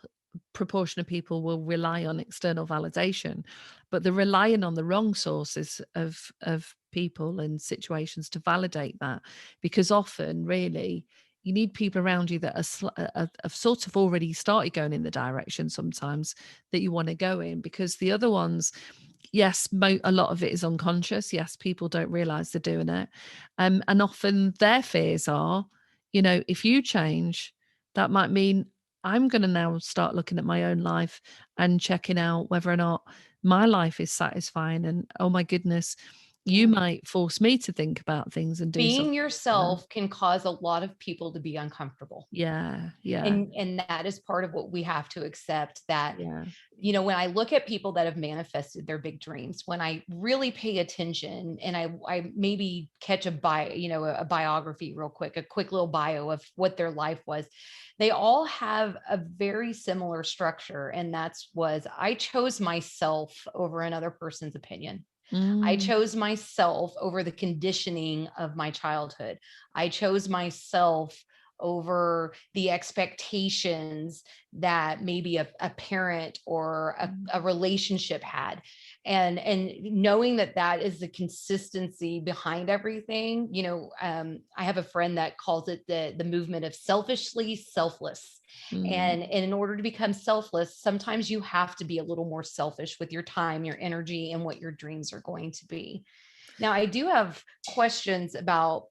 proportion of people will rely on external validation, but they're relying on the wrong sources of people and situations to validate that, because often really you need people around you that have sort of already started going in the direction sometimes that you want to go in, because the other ones, yes, a lot of it is unconscious. Yes, people don't realize they're doing it, and often their fears are, if you change, that might mean I'm going to now start looking at my own life and checking out whether or not my life is satisfying. And oh my goodness, you Yeah. might force me to think about things and do Being something different. yourself can cause a lot of people to be uncomfortable. Yeah, yeah, And that is part of what we have to accept, that yeah. when I look at people that have manifested their big dreams, when I really pay attention and I maybe catch a biography real quick, a quick little bio of what their life was, they all have a very similar structure. And I chose myself over another person's opinion. I Mm, chose myself over the conditioning of my childhood. I chose myself over the expectations that maybe a parent or Mm. a relationship had. And knowing that that is the consistency behind everything. I have a friend that calls it the movement of selfishly selfless. Mm. And in order to become selfless, sometimes you have to be a little more selfish with your time, your energy, and what your dreams are going to be. Now, I do have questions about,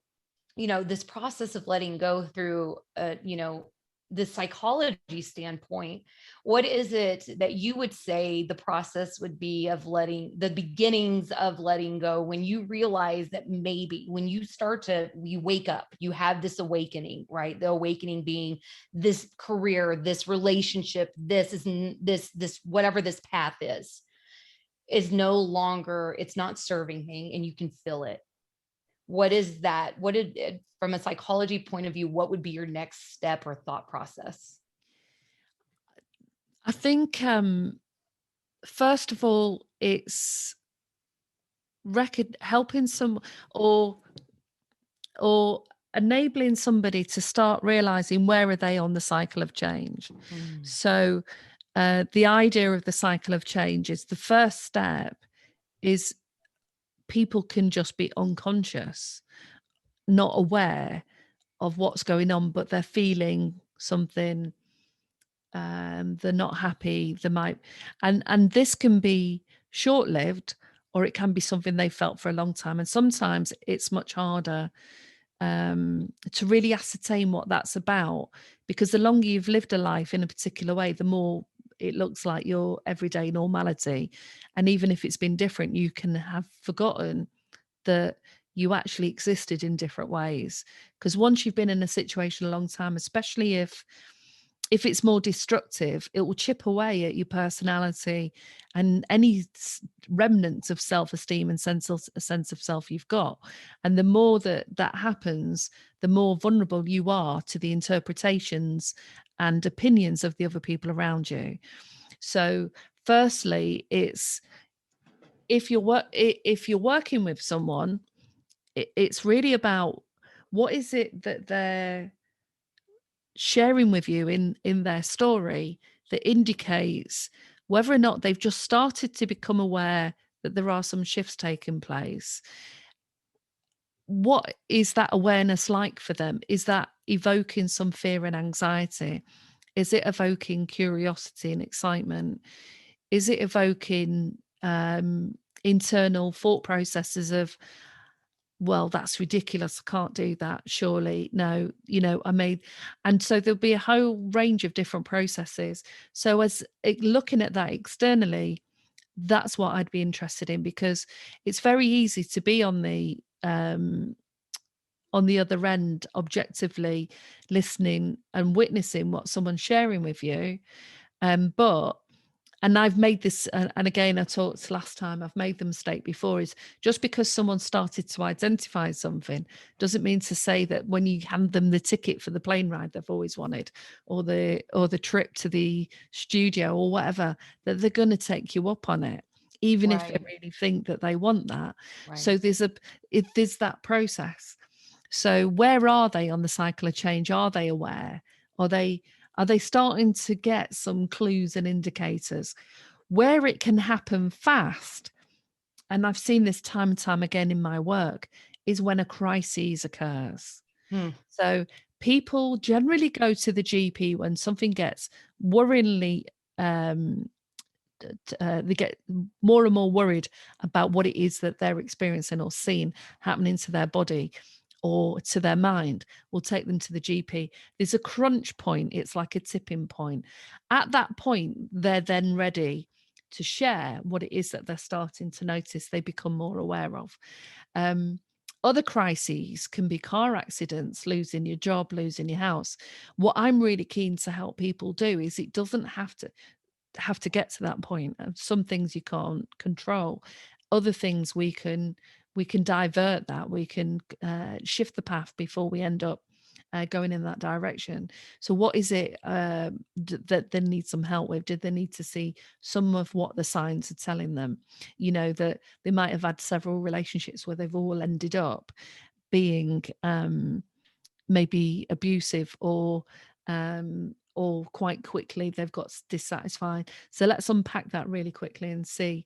this process of letting go through, the psychology standpoint. What is it that you would say the process would be of letting the beginnings of letting go, when you realize that maybe when you start to, you wake up, you have this awakening, right? The awakening being this career, this relationship, this is this whatever this path is no longer, it's not serving me, and you can feel it. What is that? What did it, from a psychology point of view, what would be your next step or thought process? I think first of all, it's helping some, or or enabling somebody to start realizing where are they on the cycle of change. Mm. So the idea of the cycle of change is the first step is people can just be unconscious, not aware of what's going on, but they're feeling something. They're not happy. They might, and this can be short lived, or it can be something they felt for a long time. And sometimes it's much harder to really ascertain what that's about, because the longer you've lived a life in a particular way, the more it looks like your everyday normality. And even if it's been different, you can have forgotten that you actually existed in different ways. Because once you've been in a situation a long time, especially if it's more destructive, it will chip away at your personality and any remnants of self-esteem and sense of self you've got. And the more that that happens, the more vulnerable you are to the interpretations and opinions of the other people around you. So firstly, it's if you're working with someone, it's really about what is it that they're sharing with you in their story that indicates whether or not they've just started to become aware that there are some shifts taking place. What is that awareness like for them? Is that evoking some fear and anxiety? Is it evoking curiosity and excitement? Is it evoking internal thought processes of, well, that's ridiculous. I can't do that. Surely, no, I made, and so there'll be a whole range of different processes. So, looking at that externally, that's what I'd be interested in, because it's very easy to be on the other end, objectively listening and witnessing what someone's sharing with you. But and I've made this, and again, I talked last time, I've made the mistake before, is just because someone started to identify something doesn't mean to say that when you hand them the ticket for the plane ride they've always wanted, or the trip to the studio or whatever, that they're going to take you up on it, even if they Right, really think that they want that. right. So there's that process. So where are they on the cycle of change? Are they aware? Are they are they starting to get some clues and indicators? Where it can happen fast, and I've seen this time and time again in my work, is when a crisis occurs. Hmm. So people generally go to the GP when something gets worryingly, um, they get more and more worried about what it is that they're experiencing or seeing happening to their body or to their mind. Will take them to the GP. There's a crunch point, it's like a tipping point. At that point, they're then ready to share what it is that they're starting to notice, they become more aware of. Um, Other crises can be car accidents, losing your job, losing your house. What I'm really keen to help people do is it doesn't have to get to that point. Some things you can't control. Other things we can divert that. We can shift the path before we end up going in that direction. So, what is it that they need some help with? Did they need to see some of what the signs are telling them? That they might have had several relationships where they've all ended up being maybe abusive, or quite quickly they've got dissatisfied. So let's unpack that really quickly and see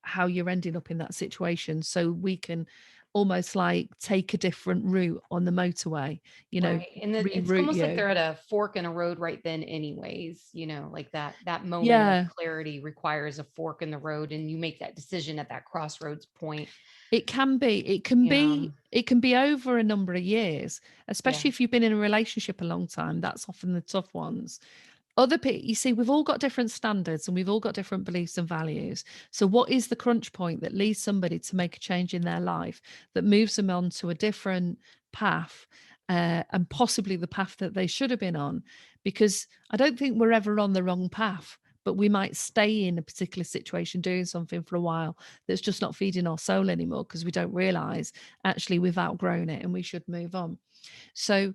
how you're ending up in that situation, so we can almost like take a different route on the motorway, Right. And then it's reroute almost like you. they're at a fork in a road right then anyways, like that moment of Yeah, clarity requires a fork in the road, and you make that decision at that crossroads point. it can be. Yeah. It can be over a number of years, Yeah. especially if you've been in a relationship a long time. That's often the tough ones. Other people, you see, we've all got different standards and we've all got different beliefs and values. So what is the crunch point that leads somebody to make a change in their life, that moves them on to a different path, and possibly the path that they should have been on? Because I don't think we're ever on the wrong path, but we might stay in a particular situation doing something for a while that's just not feeding our soul anymore, because we don't realize actually we've outgrown it and we should move on. So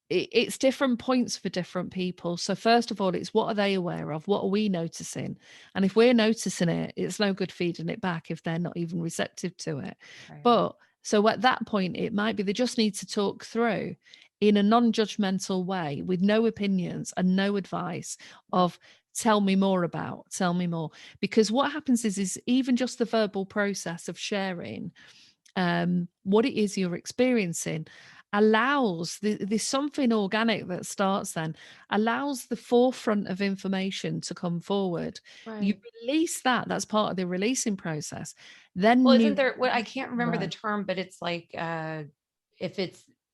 it's different points for different people. So first of all, it's what are they aware of? What are we noticing? And if we're noticing it, it's no good feeding it back if they're not even receptive to it. Right. But so at that point, it might be they just need to talk through in a non-judgmental way with no opinions and no advice of tell me more. Because what happens is even just the verbal process of sharing what it is you're experiencing allows there's something organic that starts then, allows the forefront of information to come forward. You Right. release that's part of the releasing process. Well, Then isn't new there what I can't remember the flow term, but it's like if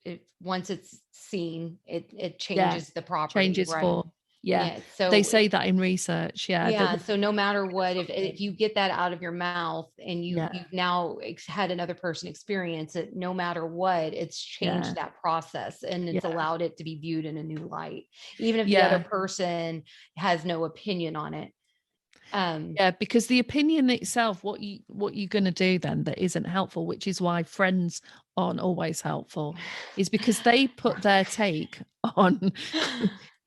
if once it's seen, it yeah changes the property, changes right? form. Yeah, Yeah. they So say that in research, yeah, that yeah, so no matter what, if something, you get that out of your mouth and yeah, you've now had another person experience it, no matter what, it's changed yeah, that process and it's yeah, allowed it to be viewed in a new light, even if the other yeah. person has no opinion on it. Um, Yeah, because the opinion itself, what you're going to do then that isn't helpful, which is why friends aren't always helpful, is because they put their take on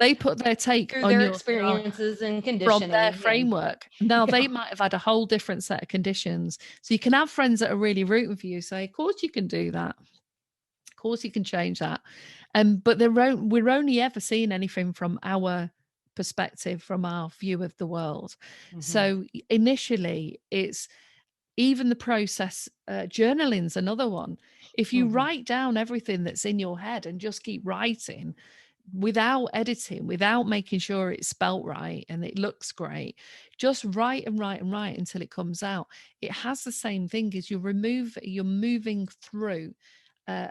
they put their take through on their your scenario experiences and from their conditioning and framework. Now yeah, they might have had a whole different set of conditions. So you can have friends that are really rooting for you, say, of course you can do that. Of course you can change that. But we're only ever seeing anything from our perspective, from our view of the world. mhm, So initially, it's even the process. Journaling's another one. If you mhm, write down everything that's in your head and just keep writing without editing, without making sure it's spelt right and it looks great, just write and write and write until it comes out. It has the same thing as you're moving through uh,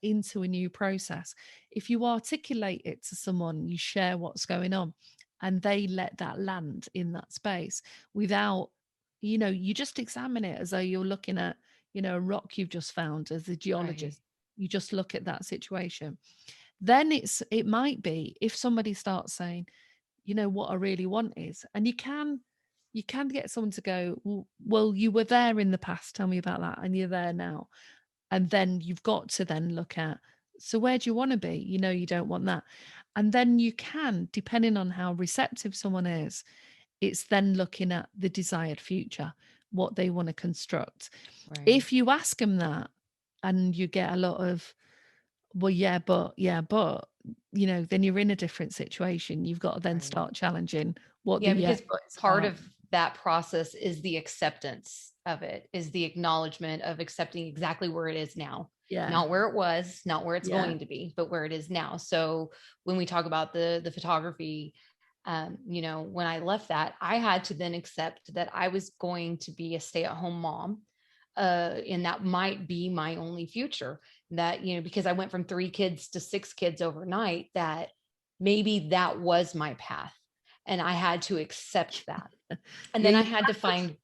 into a new process. If you articulate it to someone, you share what's going on, and they let that land in that space without, you just examine it as though you're looking at, a rock you've just found as a right, geologist. You just look at that situation. Then it might be if somebody starts saying, what I really want is, and you can get someone to go, well, you were there in the past, tell me about that, and you're there now. And then you've got to then look at, so where do you want to be? You don't want that. And then you can, depending on how receptive someone is, it's then looking at the desired future, what they want to construct. right, If you ask them that and you get a lot of, well, yeah, but, then you're in a different situation. You've got to then right. start challenging what the Yeah, yeah, because but is part about. of that process is the acceptance of it, is the acknowledgement of accepting exactly where it is now, Yeah, not where it was, not where it's yeah, going to be, but where it is now. So when we talk about the photography, when I left that, I had to then accept that I was going to be a stay-at-home mom. And that might be my only future. That, because I went from 3 kids to 6 kids overnight, that maybe that was my path and I had to accept that. And yeah. then I Your had to path find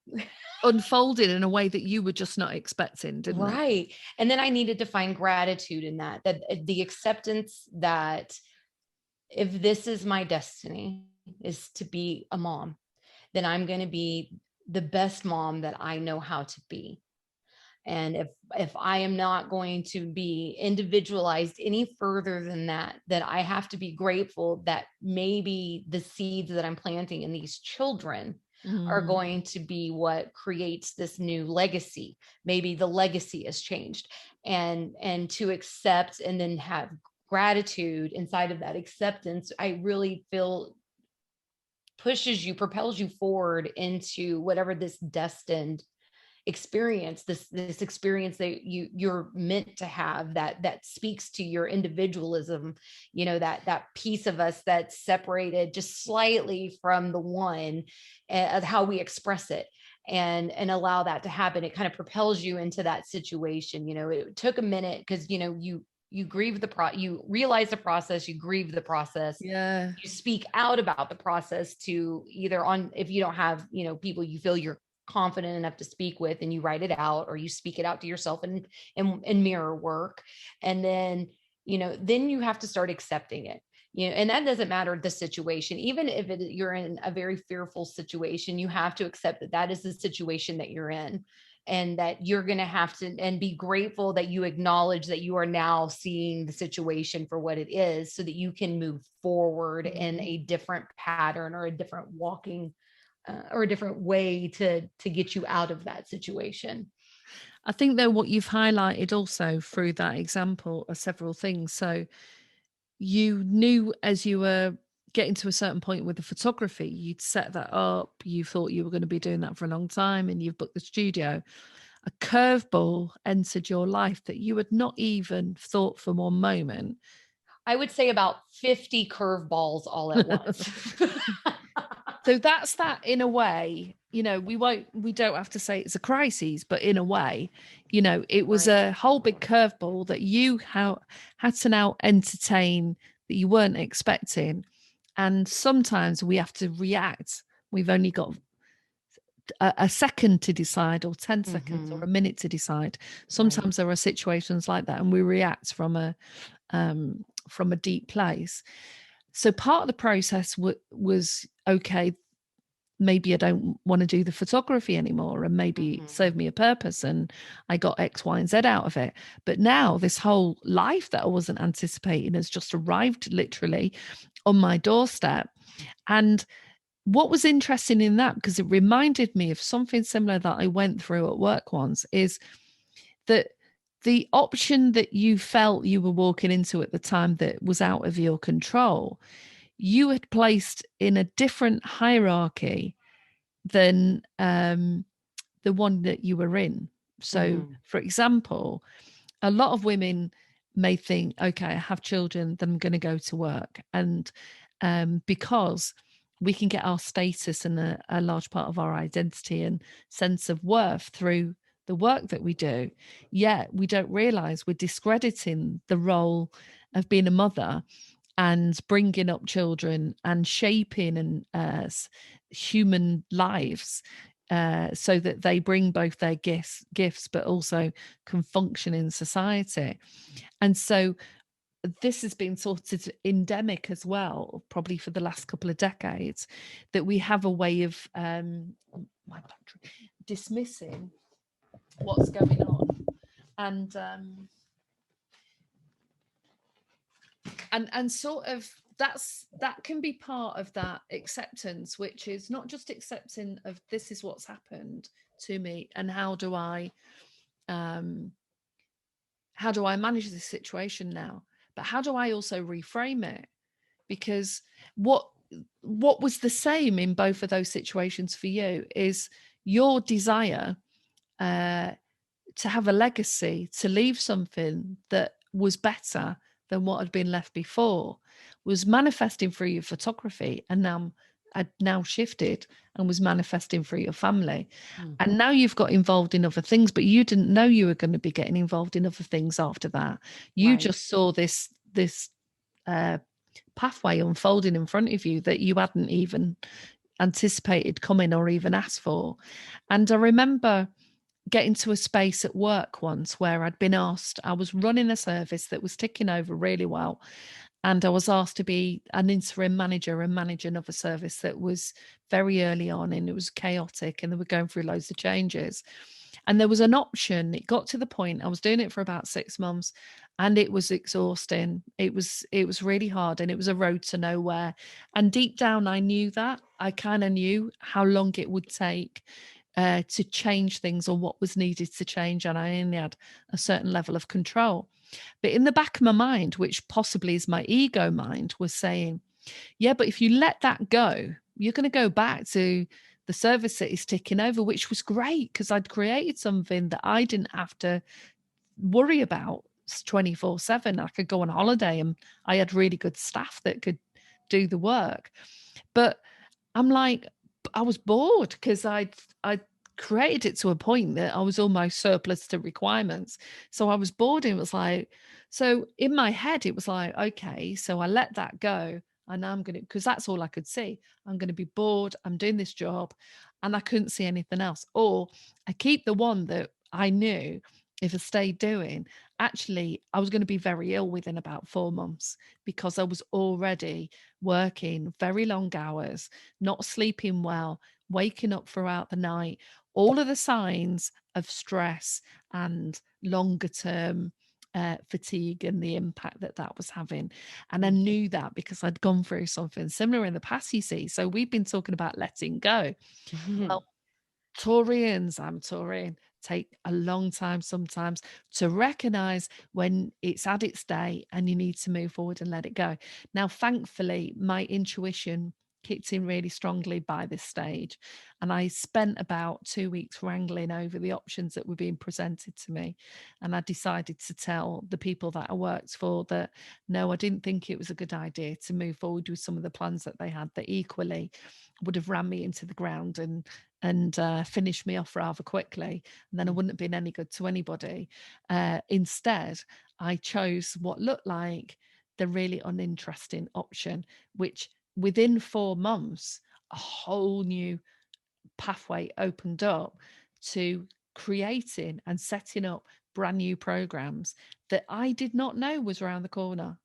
unfolded in a way that you were just not expecting, didn't it? right. And then I needed to find gratitude in that the acceptance that if this is my destiny is to be a mom, then I'm going to be the best mom that I know how to be. And if I am not going to be individualized any further than that I have to be grateful that maybe the seeds that I'm planting in these children are Mm, going to be what creates this new legacy. Maybe the legacy has changed, and to accept and then have gratitude, inside of that acceptance, I really feel pushes you, propels you forward into whatever this destined experience, this experience that you're meant to have, that speaks to your individualism, that piece of us that's separated just slightly from the one, of how we express it, and allow that to happen. It kind of propels you into that situation. It took a minute, because you grieve you realize the process, you grieve the process, Yeah. you speak out about the process to either on, if you don't have, people you feel you're confident enough to speak with, and you write it out, or you speak it out to yourself in mirror work. And then, then you have to start accepting it. And that doesn't matter the situation. Even if you're in a very fearful situation, you have to accept that that is the situation that you're in, and that you're going to have to, and be grateful that you acknowledge that you are now seeing the situation for what it is, so that you can move forward in a different pattern, or a different walking, or a different way to get you out of that situation. I think though what you've highlighted also through that example are several things. So you knew as you were getting to a certain point with the photography, you'd set that up, you thought you were going to be doing that for a long time, and you've booked the studio. A curveball entered your life that you had not even thought for one moment. I would say about 50 curveballs all at once. So that's that, in a way. We don't have to say it's a crisis, but in a way, it was Right. a whole big curveball that you had to now entertain, that you weren't expecting. And sometimes we have to react. We've only got a second to decide, or 10 seconds, or a minute to decide. Sometimes there are situations like that, and we react from a deep place. So part of the process was, okay, maybe I don't want to do the photography anymore, and maybe it served me a purpose and I got X, Y, and Z out of it. But now this whole life that I wasn't anticipating has just arrived literally on my doorstep. And what was interesting in that, because it reminded me of something similar that I went through at work once, is that the option that you felt you were walking into at the time that was out of your control, you had placed in a different hierarchy than the one that you were in. So, for example, a lot of women may think, okay, I have children, then I'm going to go to work. And because we can get our status and a large part of our identity and sense of worth through the work that we do, yet we don't realize we're discrediting the role of being a mother and bringing up children and shaping and human lives, so that they bring both their gifts, but also can function in society. And so this has been sort of endemic as well, probably for the last couple of decades, that we have a way of dismissing what's going on. And sort of that can be part of that acceptance, which is not just accepting of, this is what's happened to me, and how do I manage this situation now, but how do I also reframe it? Because what was the same in both of those situations for you is your desire to have a legacy, to leave something that was better than what had been left before, was manifesting through your photography, and now shifted and was manifesting through your family. And now you've got involved in other things, but you didn't know you were going to be getting involved in other things after that. You just saw this pathway unfolding in front of you that you hadn't even anticipated coming or even asked for. And I remember getting to a space at work once where I'd been asked, I was running a service that was ticking over really well, and I was asked to be an interim manager and manage another service that was very early on, and it was chaotic, and they were going through loads of changes. And there was an option. It got to the point, I was doing it for about 6 months, and it was exhausting. It was really hard, and it was a road to nowhere. And deep down, I knew that. I kind of knew how long it would take to change things or what was needed to change, and I only had a certain level of control. But in the back of my mind, which possibly is my ego mind, was saying, yeah, but if you let that go, you're going to go back to the service that is ticking over, which was great because I'd created something that I didn't have to worry about 24/7. I could go on holiday and I had really good staff that could do the work. But I'm like, I was bored because I'd created it to a point that I was almost surplus to requirements. So I was bored, and it was like, so in my head, it was like, okay, so I let that go. And I'm going to, because that's all I could see. I'm going to be bored. I'm doing this job. And I couldn't see anything else. Or I keep the one that I knew if I stayed doing, actually, I was going to be very ill within about 4 months because I was already working very long hours, not sleeping well, waking up throughout the night, all of the signs of stress and longer term fatigue and the impact that that was having. And I knew that because I'd gone through something similar in the past, you see. So we've been talking about letting go. Well, Taurians, I'm Taurian, take a long time sometimes to recognize when it's had its day and you need to move forward and let it go. Now, thankfully, my intuition kicked in really strongly by this stage. And I spent about 2 weeks wrangling over the options that were being presented to me. And I decided to tell the people that I worked for that no, I didn't think it was a good idea to move forward with some of the plans that they had that equally would have ran me into the ground and finish me off rather quickly. And then I wouldn't have been any good to anybody. Instead, I chose what looked like the really uninteresting option, which within 4 months, a whole new pathway opened up to creating and setting up brand new programs that I did not know was around the corner.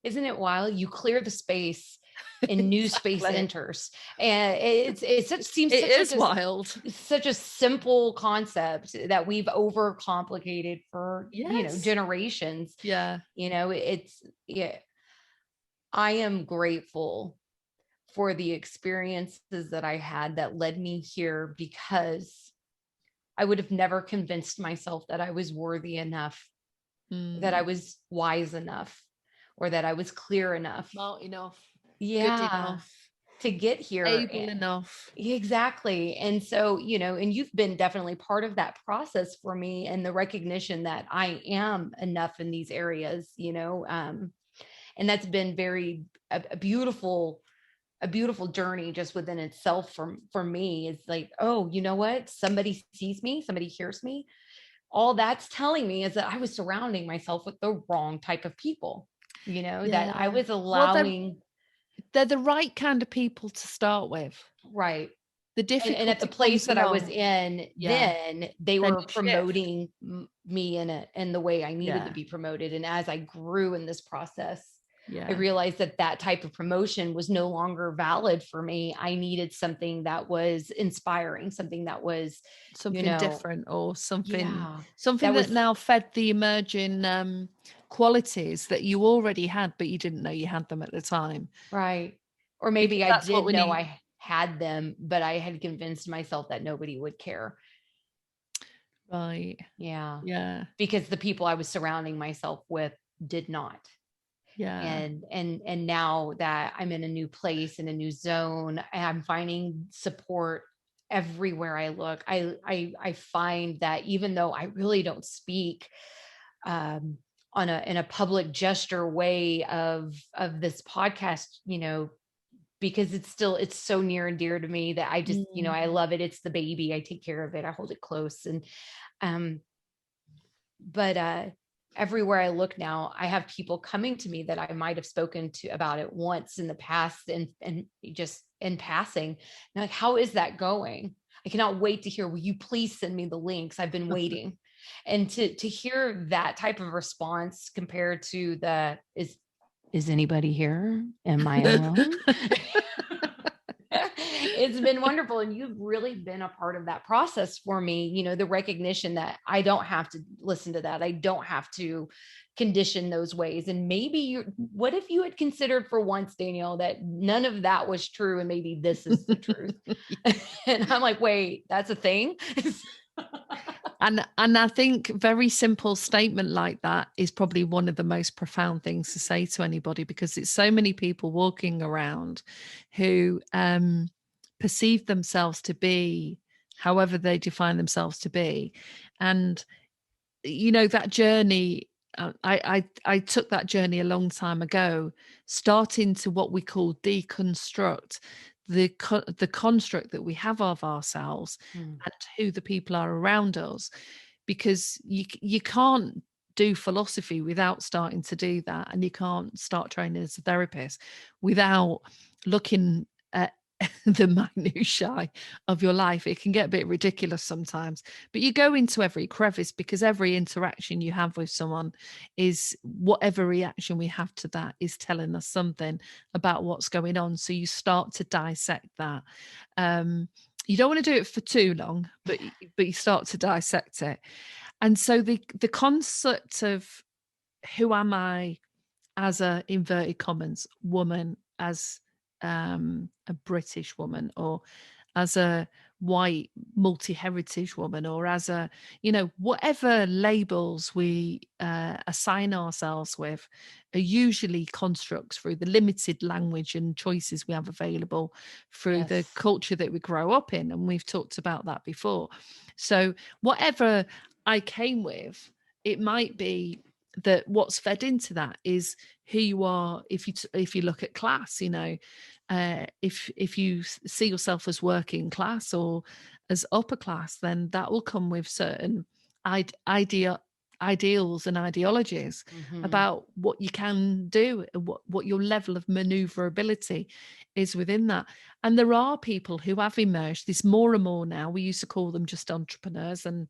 Isn't it wild? You clear the space and new space Exactly. enters. And seems It such is wild. such a simple concept that we've overcomplicated for, Yes. generations. Yeah. Yeah. I am grateful for the experiences that I had that led me here, because I would have never convinced myself that I was worthy enough, that I Mm. was wise enough, or that I was clear enough. Smart enough. Good Yeah. enough. To get here. Able enough. Exactly. And so, and you've been definitely part of that process for me, and the recognition that I am enough in these areas, and that's been a beautiful journey just within itself for me. It's like, oh, you know what? Somebody sees me, somebody hears me. All that's telling me is that I was surrounding myself with the wrong type of people, that I Yeah. was Well, allowing. they're the right kind of people to start with. Right. The And at the difficulty place comes that I was along. in, Yeah. then they Then were you shift. promoting me in the way I needed to Yeah. be promoted. And as I grew in this process, I Yeah. realized that that type of promotion was no longer valid for me. I needed something that was inspiring, something that was, Something different or something yeah, something that that was now fed the emerging qualities that you already had, but you didn't know you had them at the time. right. Or Because maybe I that's what did we know need. I had them, but I had convinced myself that nobody would care. Right. Yeah. Yeah. Because the people I was surrounding myself with did not. Yeah. And now that I'm in a new place, in a new zone, I'm finding support everywhere I look. I find that even though I really don't speak um in a public gesture way of this podcast, because it's so near and dear to me that I just, Mm. I love it. It's the baby. I take care of it. I hold it close. And um but everywhere I look now, I have people coming to me that I might have spoken to about it once in the past, and just in passing. And like, how is that going? I cannot wait to hear, will you please send me the links? I've been waiting. And to hear that type of response compared to the is anybody here? Am I alone? it's been wonderful. And you've really been a part of that process for me. The recognition that I don't have to listen to that. I don't have to condition those ways. And maybe what if you had considered for once, Danielle, that none of that was true and maybe this is the truth? And I'm like, wait, that's a thing. And I think very simple statement like that is probably one of the most profound things to say to anybody, because it's so many people walking around who perceive themselves to be however they define themselves to be. And that journey, I took that journey a long time ago, starting to what we call deconstruct the construct that we have of ourselves and who the people are around us, because you can't do philosophy without starting to do that, and you can't start training as a therapist without looking at the minutiae of your life. It can get a bit ridiculous sometimes, but you go into every crevice, because every interaction you have with someone is, whatever reaction we have to that is telling us something about what's going on. So you start to dissect that. You don't want to do it for too long, but you start to dissect it. And so the concept of who am I as a, inverted commas, woman, as a British woman, or as a white multi-heritage woman, or as a, whatever labels we assign ourselves with, are usually constructs through the limited language and choices we have available through the culture that we grow up in. And we've talked about that before. So whatever I came with, it might be that what's fed into that is who you are. If you look at class, if you see yourself as working class or as upper class, then that will come with certain ideals and ideologies about what you can do, what your level of maneuverability is within that. And there are people who have emerged, this more and more now. We used to call them just entrepreneurs, and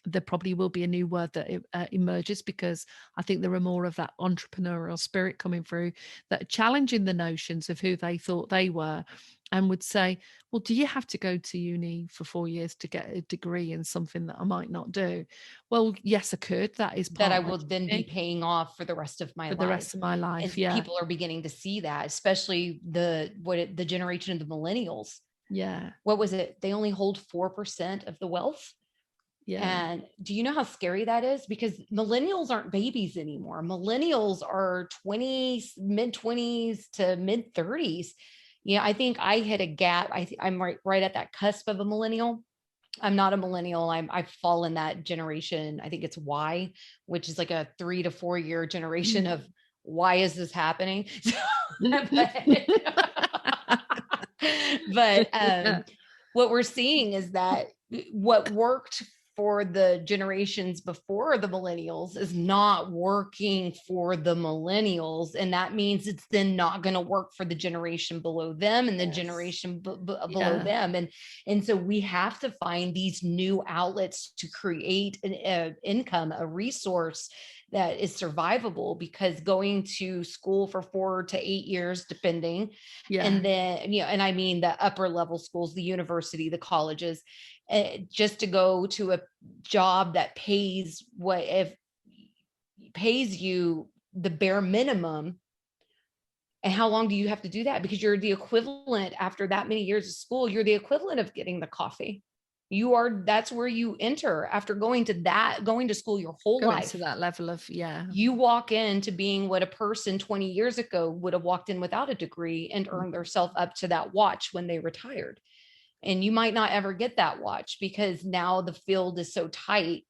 there probably will be a new word that emerges, because I think there are more of that entrepreneurial spirit coming through, that are challenging the notions of who they thought they were, and would say, well, do you have to go to uni for 4 years to get a degree in something that I might not do? Well, yes, I could. That is part that I of will then be paying off for the rest of my life. For the rest of my life, and people are beginning to see that, especially the generation of the millennials. Yeah. What was it? They only hold 4% of the wealth. Yeah. And do you know how scary that is? Because millennials aren't babies anymore. Millennials are mid 20s to mid 30s. I think I hit a gap. I'm right at that cusp of a millennial. I'm not a millennial. I fall in that generation. I think it's Y, which is like a 3 to 4 year generation of why is this happening? But what we're seeing is that what worked for the generations before the millennials is not working for the millennials. And that means it's then not going to work for the generation below them and the generation below them. And so we have to find these new outlets to create an income, a resource that is survivable, because going to school for 4 to 8 years, depending. And then, and I mean the upper level schools, the university, the colleges, just to go to a job that pays you the bare minimum. And how long do you have to do that? Because you're the equivalent, after that many years of school, you're the equivalent of getting the coffee. That's where you enter after going to school your whole life. To that level of, you walk into being what a person 20 years ago would have walked in without a degree and earned themselves up to that watch when they retired. And you might not ever get that watch, because now the field is so tight.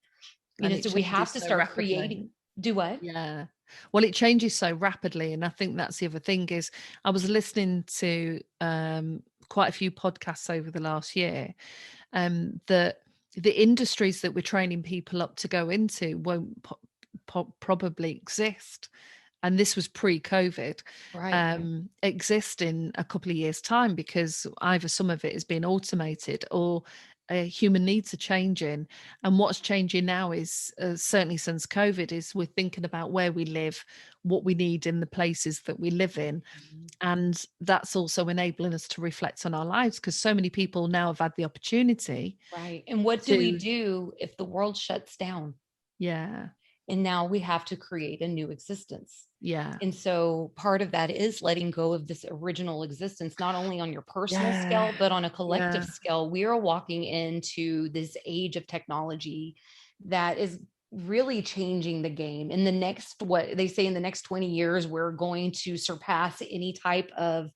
So we have to start creating. Do what? Yeah. Well, it changes so rapidly. And I think that's the other thing is, I was listening to quite a few podcasts over the last year, that the industries that we're training people up to go into won't probably exist. And this was pre-COVID, exist in a couple of years' time, because either some of it has been automated, or human needs are changing, and what's changing now is, certainly since COVID, is we're thinking about where we live, what we need in the places that we live in, Mhm. and that's also enabling us to reflect on our lives, because so many people now have had the opportunity Right. And what do we to, do if the world shuts down? yeah, And now we have to create a new existence. yeah, And so part of that is letting go of this original existence, not only on your personal yeah, scale, but on a collective yeah, scale. We are walking into this age of technology that is really changing the game. In the next, what they say, in the next 20 years, we're going to surpass any type of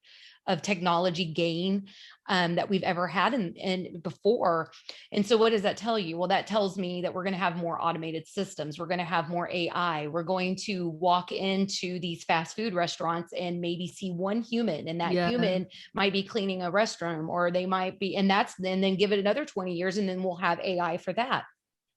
technology gain that we've ever had in before. And so what does that tell you? Well, that tells me that we're going to have more automated systems. We're going to have more AI. We're going to walk into these fast food restaurants and maybe see one human, and that yeah. human might be cleaning a restroom, or they might be, and that's, and then give it another 20 years, and then we'll have AI for that.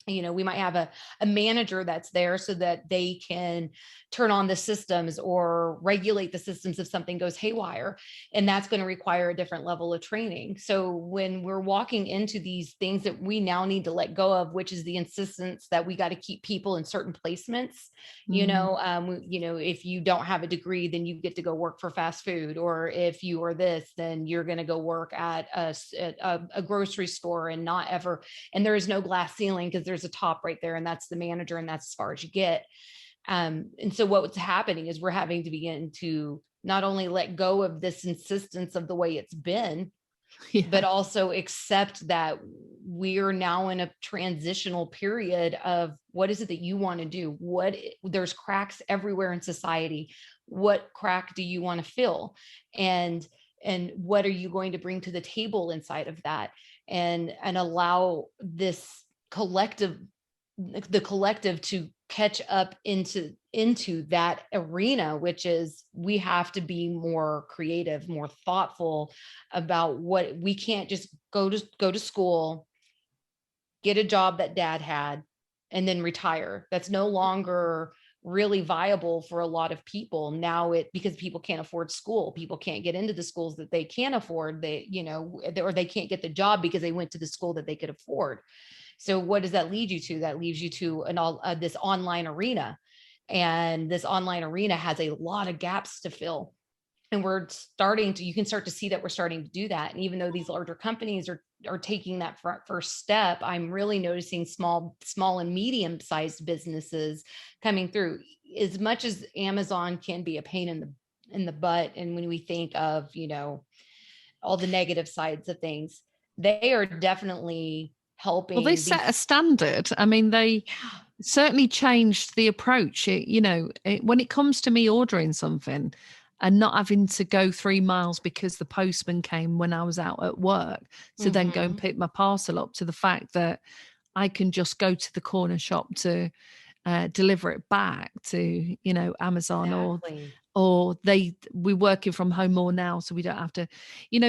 We might have a manager that's there so that they can turn on the systems or regulate the systems if something goes haywire, and that's going to require a different level of training. So when we're walking into these things that we now need to let go of, which is the insistence that we got to keep people in certain placements, Mm. if you don't have a degree, then you get to go work for fast food, or if you are this, then you're going to go work at a grocery store and not ever, and there is no glass ceiling because there's a top right there, and that's the manager, and that's as far as you get. And so what's happening is we're having to begin to not only let go of this insistence of the way it's been, but Yeah. also accept that we're now in a transitional period of what is it that you want to do? There's cracks everywhere in society. What crack do you want to fill? And and what are you going to bring to the table inside of that? And allow this collective the collective to catch up into that arena, which is we have to be more creative, more thoughtful about what we can't just go to school, get a job that dad had, and then retire. That's no longer really viable for a lot of people now, it because people can't afford school, people can't get into the schools that they can afford, or they can't get the job because they went to the school that they could afford. So what does that lead you to? That leaves you to this online arena. And this online arena has a lot of gaps to fill. And you can start to see that we're starting to do that. And even though these larger companies are taking that first step, I'm really noticing small and medium sized businesses coming through. As much as Amazon can be a pain in the butt, and when we think of, all the negative sides of things, they are definitely Well, they helping set these. a standard. I mean, they Yeah. certainly changed the approach. When it comes to me ordering something and not having to go 3 miles because the postman came when I was out at work to then go and Mhm. pick my parcel up, to the fact that I can just go to the corner shop to deliver it back to, Amazon, Exactly. or we're working from home more now, so we don't have to,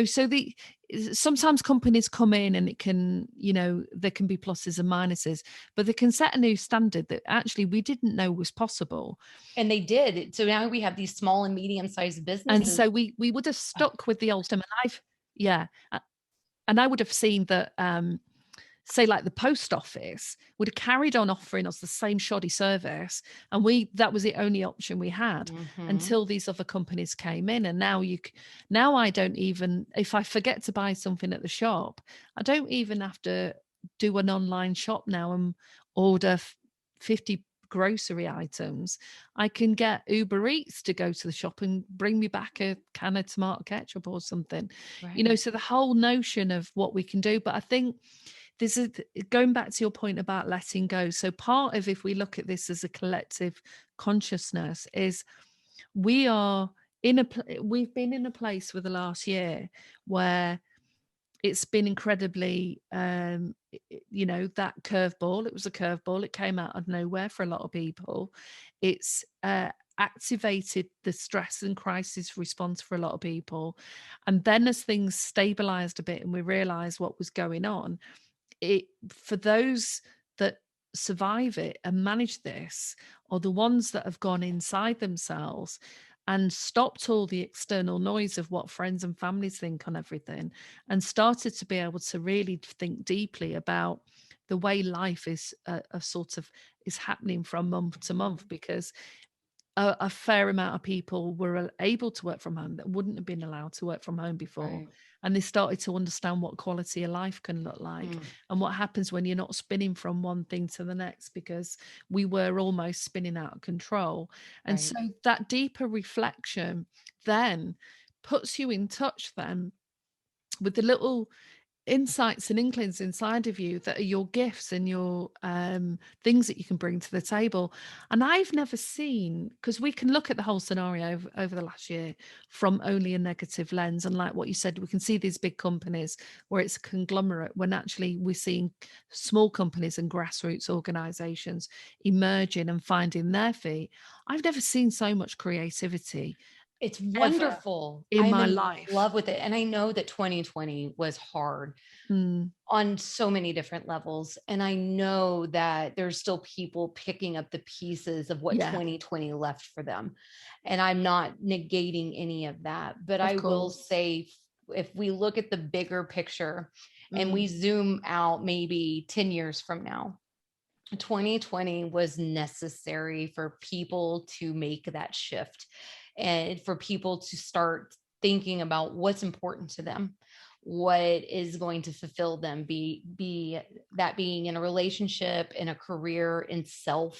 so the sometimes companies come in and it can, there can be pluses and minuses, but they can set a new standard that actually we didn't know was possible. And they did. So now we have these small and medium sized And businesses. so we would have Oh, stuck with the old system. And yeah, and I would have seen that, say like the post office would have carried on offering us the same shoddy service, and that was the only option we had mhm. until these other companies came in. And now I don't even, if I forget to buy something at the shop, I don't even have to do an online shop now and order 50 grocery items. I can get Uber Eats to go to the shop and bring me back a can of tomato ketchup or something. Right. So the whole notion of what we can do. But I think this is going back to your point about letting go. So part of, if we look at this as a collective consciousness, is we are we've been in a place for the last year where it's been incredibly, that curveball. It was a curveball. It came out of nowhere for a lot of people. It's activated the stress and crisis response for a lot of people. And then as things stabilized a bit and we realized what was going on, it for those that survive it and manage this, or the ones that have gone inside themselves, and stopped all the external noise of what friends and families think on everything, and started to be able to really think deeply about the way life is a sort of is happening from month to month, because a fair amount of people were able to work from home that wouldn't have been allowed to work from home before. Right. And they started to understand what quality of life can look like, Mm, and what happens when you're not spinning from one thing to the next, because we were almost spinning out of control. And right. so that deeper reflection then puts you in touch then with the little insights and inklings inside of you that are your gifts and your things that you can bring to the table. And I've never seen, because we can look at the whole scenario over the last year from only a negative lens, and like what you said, we can see these big companies where it's a conglomerate, when actually we're seeing small companies and grassroots organizations emerging and finding their feet. I've never seen so much creativity It's ever wonderful. in I'm my in life. love with it. And I know that 2020 was hard Mm, on so many different levels. And I know that there's still people picking up the pieces of what yeah, 2020 left for them. And I'm not negating any of that. But of I will course. say, if we look at the bigger picture and Mm, we zoom out maybe 10 years from now, 2020 was necessary for people to make that shift and for people to start thinking about what's important to them, what is going to fulfill them, be that being in a relationship, in a career, in self,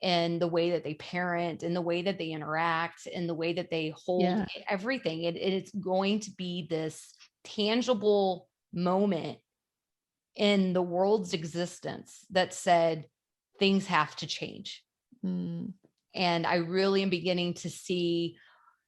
and the way that they parent, and the way that they interact, and the way that they hold yeah. everything. It's going to be this tangible moment in the world's existence that said things have to change. Mm, And I really am beginning to see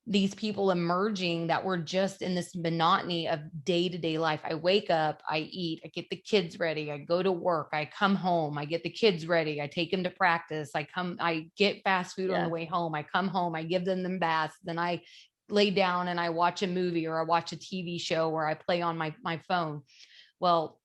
these people emerging that were just in this monotony of day to day life. I wake up, I eat, I get the kids ready, I go to work, I come home, I get the kids ready, I take them to practice, I get fast food on the yeah. way home, I come home, I give them baths, then I lay down and I watch a movie or I watch a TV show or I play on my phone. Well,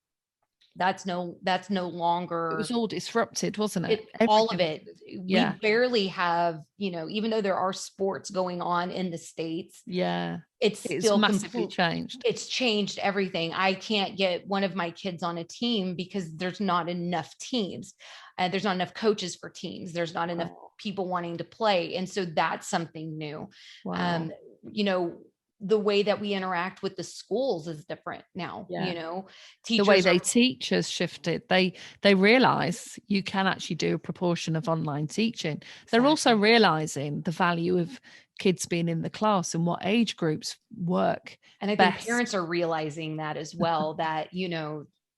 that's no It was longer all disrupted, wasn't it? all of Everything. it. We Yeah. barely have, even though there are sports going on in the States, Yeah. it's It's still massively complete. changed. It's changed everything. I can't get one of my kids on a team because there's not enough teams. There's not enough coaches for teams. There's not enough Wow. people wanting to play. And so that's something new. Wow. Um, you know, the way that we interact with the schools is different now. Yeah. The way Teachers they are teach has shifted. They realize you can actually do a proportion of online teaching. They're also exactly. realizing the value of kids being in the class and what age groups work And I think best. parents are realizing that as well, that,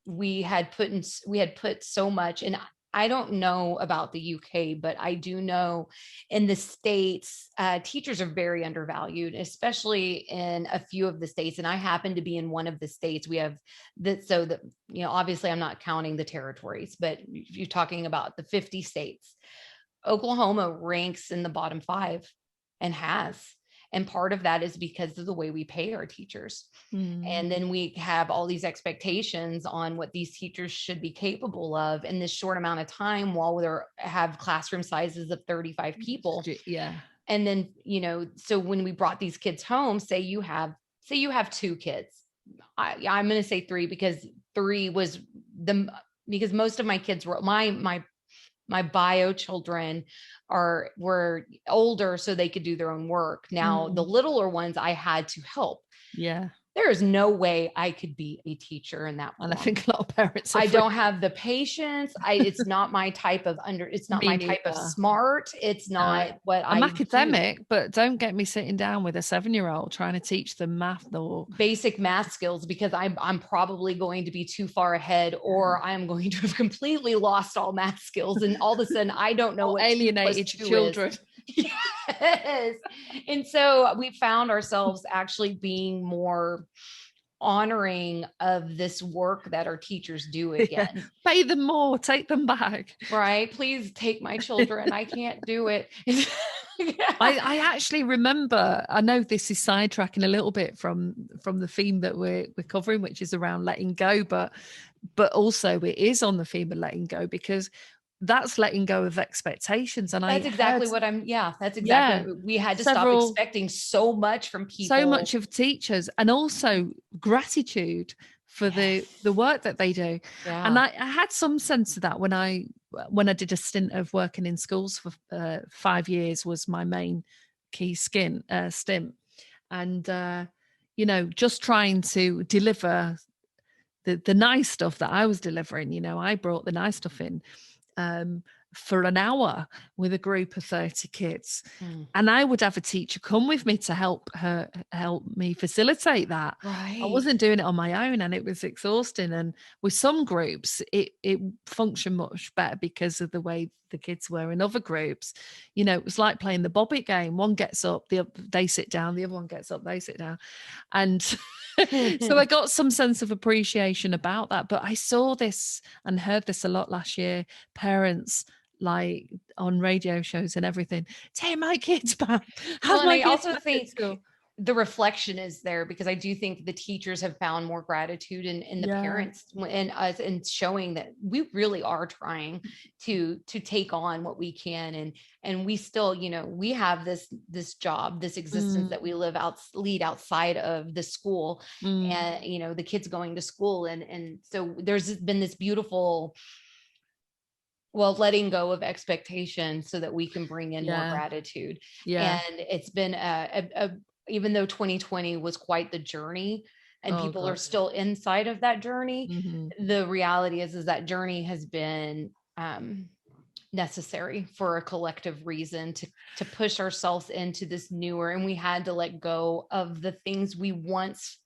we had put so much, and I don't know about the UK, but I do know in the States, teachers are very undervalued, especially in a few of the states. And I happen to be in one of the states. We have that. So that, obviously I'm not counting the territories, but you're talking about the 50 states. Oklahoma ranks in the bottom 5 and has. And part of that is because of the way we pay our teachers. Mm, And then we have all these expectations on what these teachers should be capable of in this short amount of time while they have classroom sizes of 35 people. yeah. And then, so when we brought these kids home, say you have 2 kids. I'm going to say 3 because 3 was because most of my kids were my bio children were older so they could do their own work. Now, the Mm, littler ones I had to help. yeah. There is no way I could be a teacher in that And I form. think a lot of parents are I free. don't have the patience. It's not my type of it's not Me my type of neither. smart. It's No. not what I'm I do. academic, but don't get me sitting down with a 7-year-old trying to teach them math or Basic math skills, because I'm probably going to be too far ahead, or I'm going to have completely lost all math skills. And all of a sudden I don't know what 2 + alienated 2 is. children. Yes. And so we found ourselves actually being more honoring of this work that our teachers do Yeah. again. Pay them more, take them back. Right? Please take my children. I can't do it. I actually remember, I know this is sidetracking a little bit from the theme that we're covering, which is around letting go, but also it is on the theme of letting go, because that's letting go of expectations. And I That's heard, exactly what that's yeah, exactly, we had to stop several, expecting so much from so people. much of teachers, and also gratitude for the Yes. work that they do. And Yeah. I had some sense of that when I did a stint of working in schools for 5 years, was my main key stint. And just trying to deliver the nice stuff that I was delivering. I brought the nice stuff in, um, for an hour with a group of 30 kids. Mm. And I would have a teacher come with me to help me facilitate that. I Right. wasn't doing it on my own, and it was exhausting. And with some groups, it functioned much better because of the way the kids were. In other groups, it was like playing the Bobbit game. One gets up, they sit down, the other one gets up, they sit down. And so I got some sense of appreciation about that. But I saw this and heard this a lot last year. Parents, like on radio shows and everything, take my kids back. Well, Have and my I kids also back at think school. the reflection is there, because I do think the teachers have found more gratitude in the Yeah. parents and us, and showing that we really are trying to take on what we can. And we still, we have this job, this existence Mm, that we lead outside of the school, mm, and the kids going to school. And so there's been this beautiful, well, letting go of expectation so that we can bring in more yeah. gratitude. Yeah. And it's been even though 2020 was quite the journey, and Oh people are God. still inside of that journey, Hmm. the reality is that journey has been necessary for a collective reason to push ourselves into this newer, and we had to let go of the things we once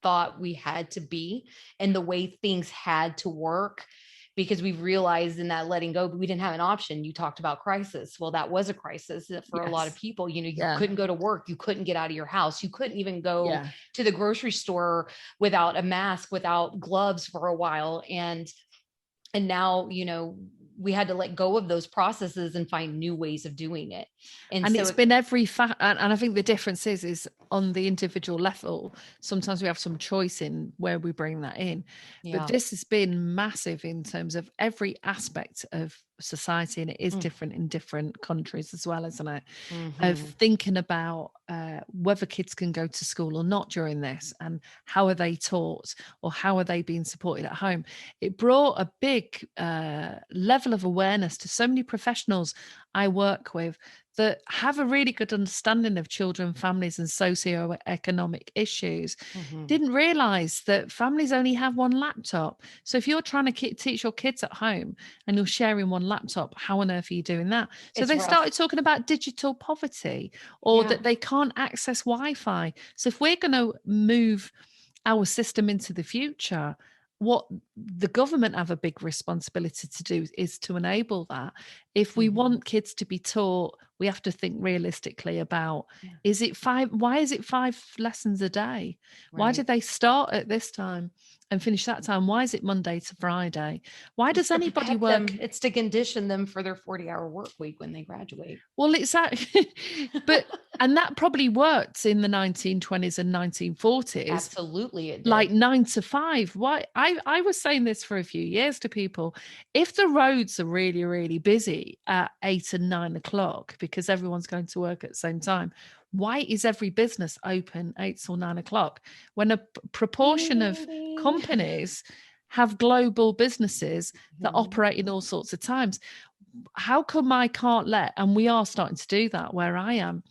thought we had to be, and the way things had to work, because we realized in that letting go, we didn't have an option. You talked about crisis. Well, that was a crisis for a lot of Yes. people. You Yeah. couldn't go to work, you couldn't get out of your house, you couldn't even go Yeah. to the grocery store without a mask, without gloves for a while. And now, we had to let go of those processes and find new ways of doing it. And And so it's been and I think the difference is on the individual level. Sometimes we have some choice in where we bring that in, but yeah. this has been massive in terms of every aspect of society, and it is different in different countries as well, isn't it? Of Mm-hmm. thinking about whether kids can go to school or not during this, and how are they taught, or how are they being supported at home. It brought a big level of awareness to so many professionals I work with that have a really good understanding of children, families, and socioeconomic issues. Mm-hmm. Didn't realize that families only have one laptop. So if you're trying to teach your kids at home and you're sharing one laptop, how on earth are you doing that? So It's they started rough. talking about digital poverty, or Yeah. that they can't access Wi-Fi. So if we're going to move our system into the future, what the government have a big responsibility to do is to enable that. If we Mm-hmm. want kids to be taught, we have to think realistically about, Yeah. why is it 5 lessons a day? Why do Right. they start at this time and finish that time? Why is it Monday to Friday? Why It's does to anybody protect work? them. It's to condition them for their 40-hour work week when they graduate. Well, it's that, but and that probably worked in the 1920s and 1940s, Absolutely, it like did. 9 to 5. Why I was saying this for a few years to people. If the roads are really, really busy at 8 and 9 o'clock because everyone's going to work at the same time, why is every business open 8 or 9 o'clock when a Ding, proportion ding, of ding. companies have global businesses that Mhm. operate in all sorts of times? How come I can't let, and we are starting to do that where I am.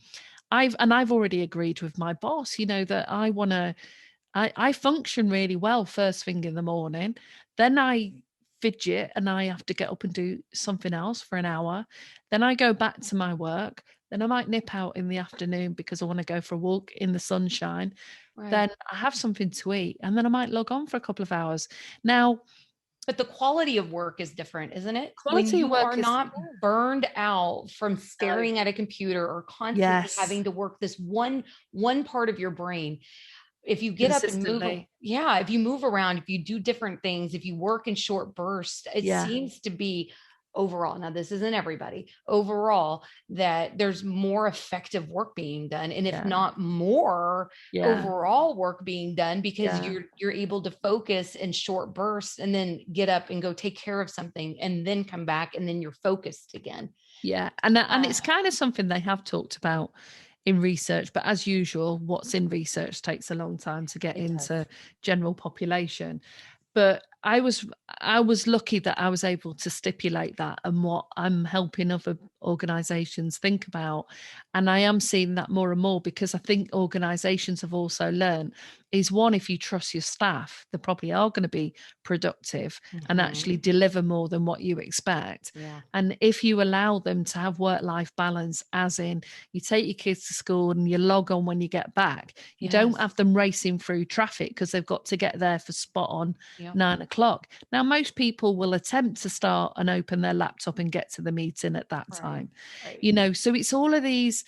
I've already agreed with my boss, that I want to, I function really well first thing in the morning. Then I fidget and I have to get up and do something else for an hour. Then I go back to my work. Then I might nip out in the afternoon because I want to go for a walk in the sunshine. Then Right. I have something to eat, and then I might log on for a couple of hours. Now, But the quality of work is different, isn't it? When quality of you are work is, not burned out from no, staring at a computer or constantly yes, having to work this one part of your brain. If you get up and consistently. if you move around, if you do different things, if you work in short bursts, it Yeah. seems to be overall, now this isn't everybody, overall, that there's more effective work being done, and if Yeah. not more Yeah. overall work being done, because Yeah. you're able to focus in short bursts and then get up and go take care of something and then come back and then you're focused again. Yeah. And it's uh, kind of something they have talked about in research, but as usual, what's in research takes a long time to get it into does. general population. But I was lucky that I was able to stipulate that and what I'm helping other organizations think about. And I am seeing that more and more, because I think organizations have also learned is, one, if you trust your staff, they probably are going to be productive and actually deliver more than what you expect. Yeah. And if you allow them to have work-life balance, as in you take your kids to school and you log on when you get back, you don't Yes. have them racing through traffic because they've got to get there for spot on Yep. 9 o'clock. Now, most people will attempt to start and open their laptop and get to the meeting at that time. Right. So it's all of these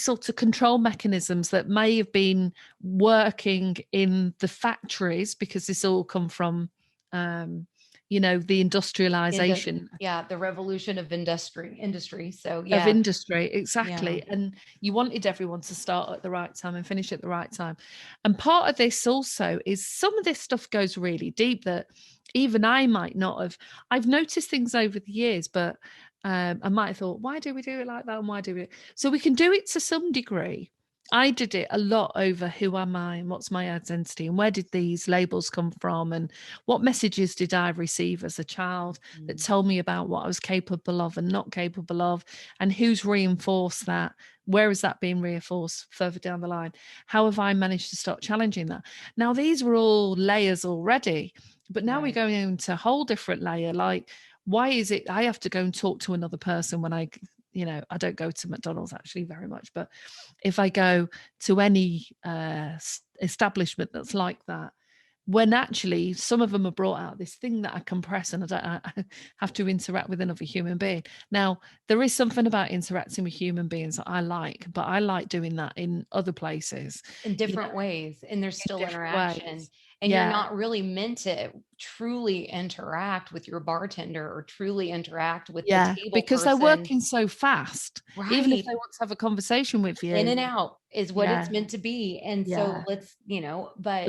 sorts of control mechanisms that may have been working in the factories, because this all come from the industrialization Yeah, the revolution of industry. So of yeah. industry, Yeah. exactly. And you wanted everyone to start at the right time and finish at the right time. And part of this also is some of this stuff goes really deep that even I might not have. I've noticed things over the years, but I might have thought, why do we do it like that, and why do we? So we can do it to some degree. I did it a lot over who am I and what's my identity and where did these labels come from and what messages did I receive as a child that told me about what I was capable of and not capable of, and who's reinforced that. Where is that being reinforced further down the line? How have I managed to start challenging that? Now, these were all layers already, but now we're going into a whole different layer. Like, why is it I have to go and talk to another person when I don't go to McDonald's actually very much, but if I go to any establishment that's like that, when actually some of them are brought out this thing that I compress and I have to interact with another human being. Now, there is something about interacting with human beings that I like, but I like doing that in other places, In you know, different ways, and there's in still different interaction, ways. and you're Yeah. not really meant to truly interact with your bartender or truly interact with the Yeah. table Because they're person. working so fast, even if Right. they want to have a conversation with In you. and out is what it's Yeah. meant to be, and so Yeah. but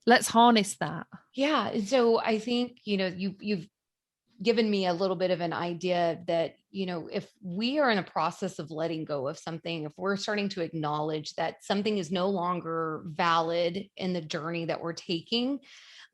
Let's harness that. yeah, and so I think, you've given me a little bit of an idea that, if we are in a process of letting go of something, if we're starting to acknowledge that something is no longer valid in the journey that we're taking,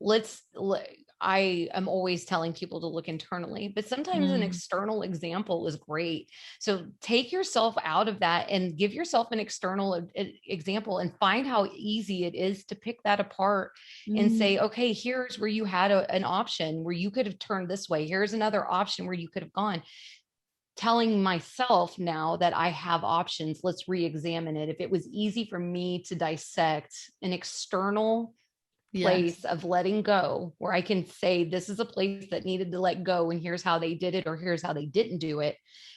let's let, I am always telling people to look internally, but sometimes an Mm. external example is great. So take yourself out of that and give yourself an external example and find how easy it is to pick that apart and Mm. say, okay, here's where you had an option where you could have turned this way. Here's another option where you could have gone. Telling myself now that I have options, let's re-examine it. If it was easy for me to dissect an external Yes. place of letting go, where I can say, this is a place that needed to let go, and here's how they did it, or here's how they didn't do it,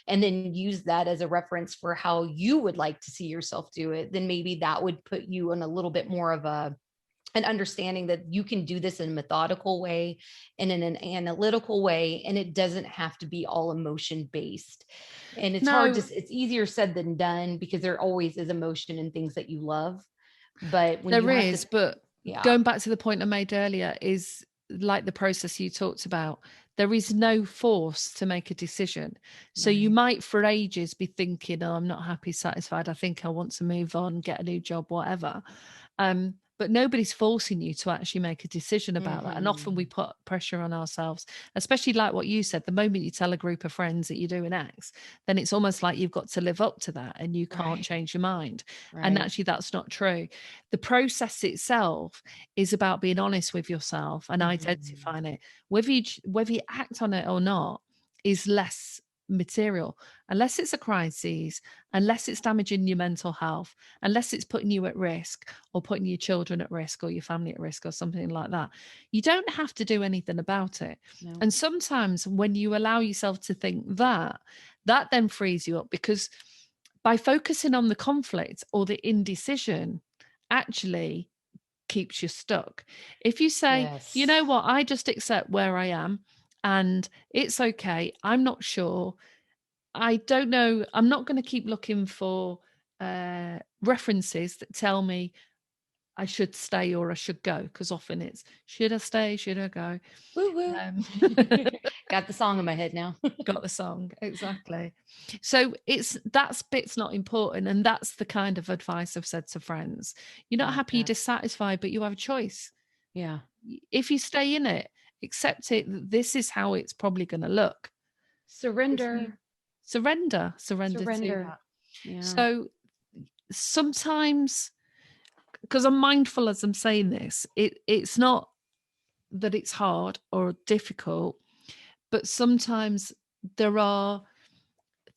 and then use that as a reference for how you would like to see yourself do it, then maybe that would put you in a little bit more of an understanding that you can do this in a methodical way and in an analytical way, and it doesn't have to be all emotion based. And No, it's easier said than done, because there always is emotion in things that you love, but when you there have to, is, but yeah. going back to the point I made earlier, is like the process you talked about. There is no force to make a decision. So you Right. might for ages be thinking, oh, I'm not happy, satisfied. I think I want to move on, get a new job, whatever. But nobody's forcing you to actually make a decision about that. And often we Hmm. put pressure on ourselves, especially like what you said. The moment you tell a group of friends that you're doing X, then it's almost like you've got to live up to that and you can't Right. change your mind. And Right. actually, that's not true. The process itself is about being honest with yourself and Hmm. identifying it. Whether you act on it or not is less material, unless it's a crisis, unless it's damaging your mental health, unless it's putting you at risk or putting your children at risk or your family at risk or something like that. You don't have to do anything about it. No. And sometimes when you allow yourself to think that, that then frees you up, because by focusing on the conflict or the indecision, actually keeps you stuck. If you say, you Yes. know what, I just accept where I am. and it's okay. I'm not sure. I don't know. I'm not going to keep looking for references that tell me I should stay or I should go, because often it's should I stay, should I go? Woo woo. Um, Got the song in my head now. got the song exactly. So it's that's bit's not important, and that's the kind of advice I've said to friends. You're I not like happy, you're that. dissatisfied, but you have a choice. Yeah. If you stay in it, accept it. This is how it's probably going to look. This Surrender. surrender to Surrender. that. Yeah. So sometimes, because I'm mindful as I'm saying this, it's not that it's hard or difficult, but sometimes there are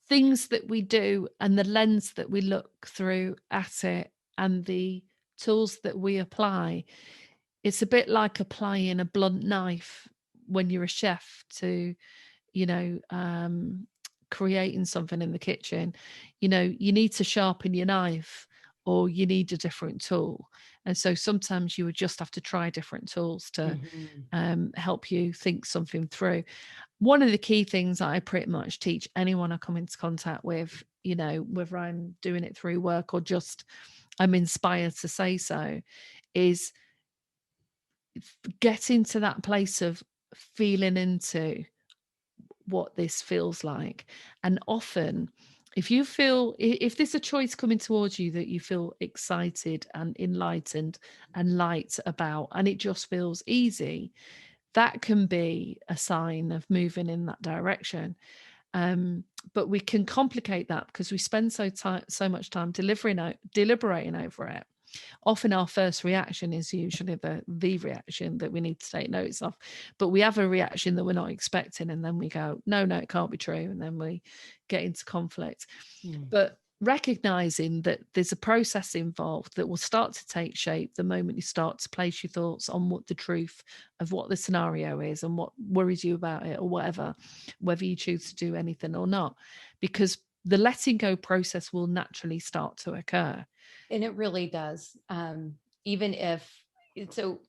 things that we do and the lens that we look through at it and the tools that we apply. It's a bit like applying a blunt knife when you're a chef to, you know, creating something in the kitchen. You know, you need to sharpen your knife or you need a different tool. And so sometimes you would just have to try different tools to Mhm. help you think something through. One of the key things that I pretty much teach anyone I come into contact with, you know, whether I'm doing it through work or just I'm inspired to say so, is get into that place of feeling into what this feels like. And often, if you feel, if there's a choice coming towards you that you feel excited and enlightened and light about, and it just feels easy, that can be a sign of moving in that direction. But we can complicate that because we spend so much time deliberating over it. Often our first reaction is usually the reaction that we need to take notice of, but we have a reaction that we're not expecting, and then we go, no, it can't be true, and then we get into conflict. Mm. But recognizing that there's a process involved that will start to take shape the moment you start to place your thoughts on what the truth of what the scenario is and what worries you about it or whatever, whether you choose to do anything or not, because the letting go process will naturally start to occur. And it really does. Even if so,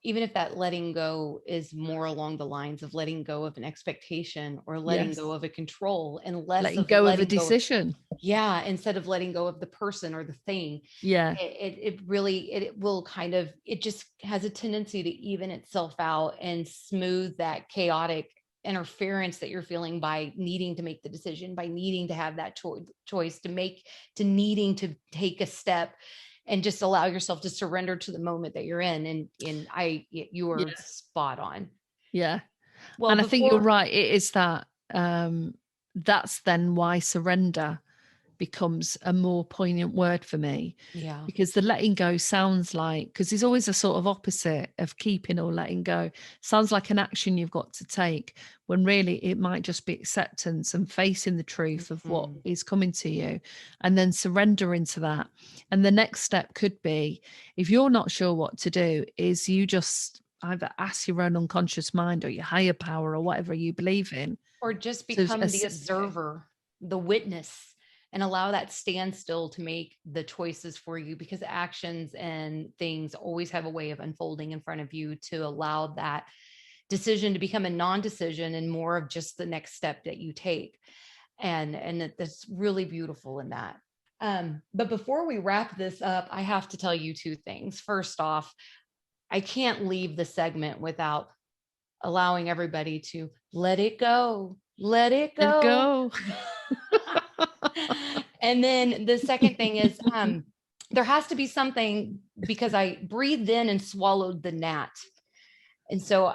even if that letting go is more along the lines of letting go of an expectation or letting Yes. go of a control and less Letting of go of a letting go, decision. yeah, instead of letting go of the person or the thing, Yeah. it really, it will kind of, it just has a tendency to even itself out and smooth that chaotic interference that you're feeling by needing to make the decision, by needing to have that choice to make, to needing to take a step and just allow yourself to surrender to the moment that you're in. And you Yeah. are spot on. Yeah. Well, And I think you're before, right. It is that that's then why surrender becomes a more poignant word for me, yeah. because the letting go sounds like, because there's always a sort of opposite of keeping or letting go, sounds like an action you've got to take, when really it might just be acceptance and facing the truth of what Mhm. is coming to you and then surrendering to that. And the next step could be, if you're not sure what to do, is you just either ask your own unconscious mind or your higher power or whatever you believe in Or just to become the assist you. observer, the witness, and allow that standstill to make the choices for you, because actions and things always have a way of unfolding in front of you to allow that decision to become a non-decision and more of just the next step that you take. And that's really beautiful in that. But before we wrap this up, I have to tell you two things. First off, I can't leave the segment without allowing everybody to let it go, let it Let go. go. And then the second thing is, there has to be something, because I breathed in and swallowed the gnat. And so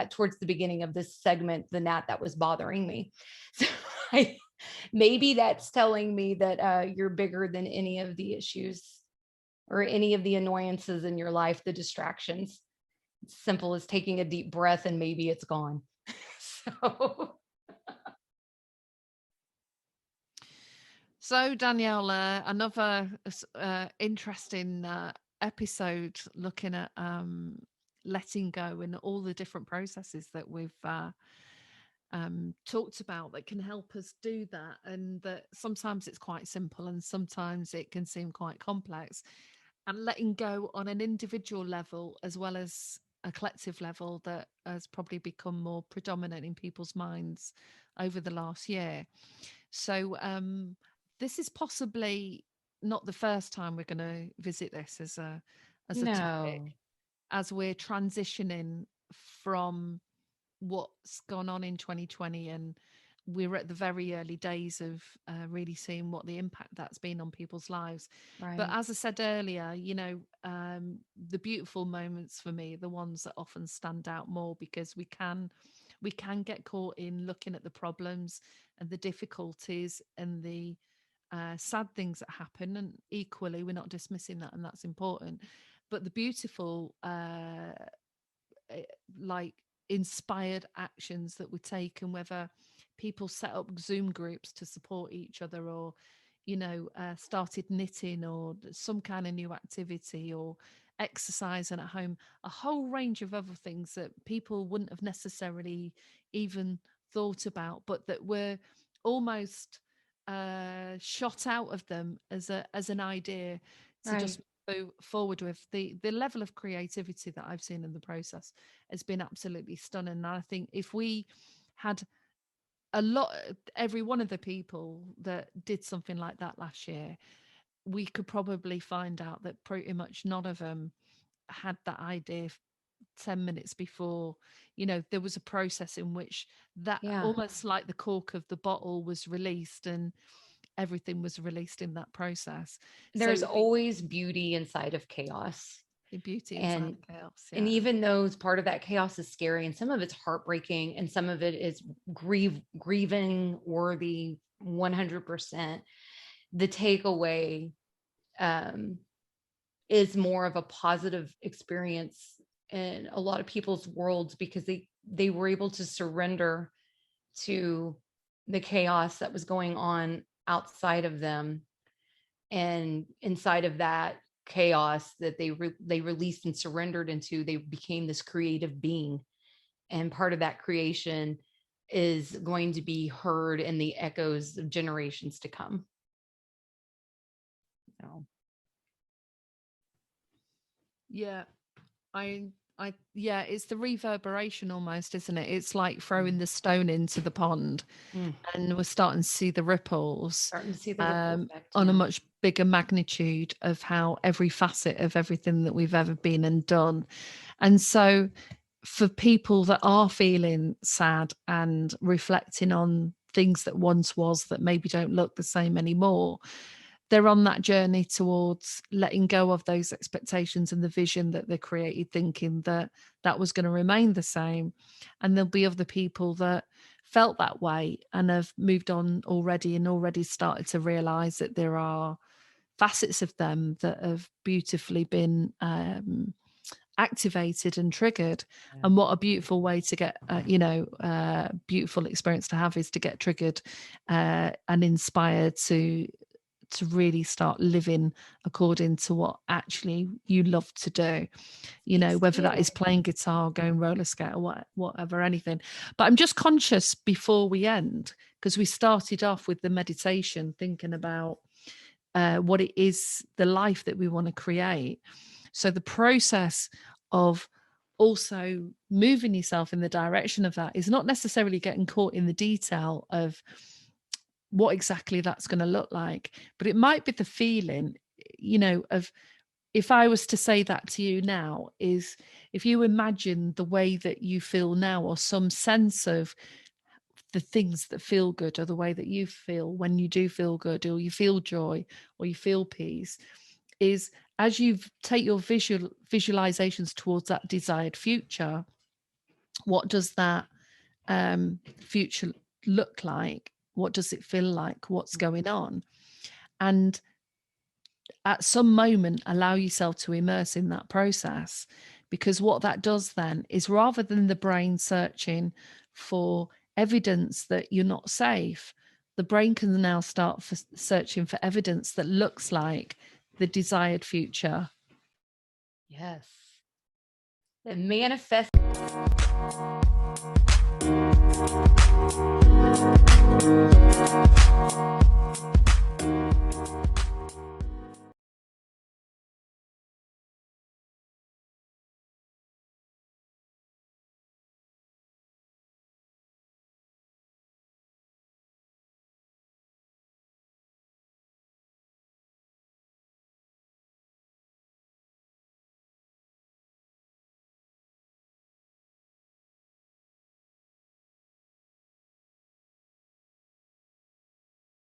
towards the beginning of this segment, the gnat that was bothering me. So I, maybe that's telling me that you're bigger than any of the issues or any of the annoyances in your life, the distractions. It's simple as taking a deep breath and maybe it's gone. So So, Danielle, another interesting episode looking at letting go and all the different processes that we've talked about that can help us do that. And that sometimes it's quite simple and sometimes it can seem quite complex. And letting go on an individual level as well as a collective level that has probably become more predominant in people's minds over the last year. So this is possibly not the first time we're going to visit this as a topic, No. as we're transitioning from what's gone on in 2020, and we're at the very early days of really seeing what the impact that's been on people's lives. But Right. as I said earlier, the beautiful moments for me, the ones that often stand out more, because we can get caught in looking at the problems and the difficulties and the sad things that happen, and equally we're not dismissing that, and that's important. But the beautiful like inspired actions that were taken, whether people set up Zoom groups to support each other, or started knitting, or some kind of new activity, or exercising at home, a whole range of other things that people wouldn't have necessarily even thought about, but that were almost shot out of them as an idea to Right. just move forward with. The level of creativity that I've seen in the process has been absolutely stunning. And I think if we had every one of the people that did something like that last year, we could probably find out that pretty much none of them had that idea 10 minutes before. There was a process in which that, Yeah. almost like the cork of the bottle, was released, and everything was released in that process. There's So always beauty inside of chaos. the beauty inside And the chaos. and Yeah. even though part of that chaos is scary, and some of it's heartbreaking, and some of it is grieving worthy 100%, the takeaway um, is more of a positive experience in a lot of people's worlds, because they were able to surrender to the chaos that was going on outside of them, and inside of that chaos that they released and surrendered into, they became this creative being. And part of that creation is going to be heard in the echoes of generations to come. So Yeah. Yeah, it's the reverberation almost, isn't it? It's like throwing the stone into the pond, mm, and we're starting to see the ripples starting to see the ripple effect. on a Yeah. much bigger magnitude of how every facet of everything that we've ever been and done. And so for people that are feeling sad and reflecting on things that once was that maybe don't look the same anymore, they're on that journey towards letting go of those expectations and the vision that they created, thinking that that was going to remain the same. And there'll be other people that felt that way and have moved on already, and already started to realize that there are facets of them that have beautifully been activated and triggered. Yeah. And what a beautiful way to get beautiful experience to have, is to get triggered and inspired to really start living according to what actually you love to do, whether that is playing guitar, going roller skate, or whatever, anything. But I'm just conscious before we end, because we started off with the meditation, thinking about what it is, the life that we want to create. So the process of also moving yourself in the direction of that is not necessarily getting caught in the detail of what exactly that's going to look like, but it might be the feeling, of, if I was to say that to you now, is if you imagine the way that you feel now, or some sense of the things that feel good, or the way that you feel when you do feel good, or you feel joy, or you feel peace, is as you take your visualizations towards that desired future, what does that future look like? What does it feel like? What's going on? And at some moment, allow yourself to immerse in that process, because what that does then is, rather than the brain searching for evidence that you're not safe, the brain can now start searching for evidence that looks like the desired future. Yes. The manifest.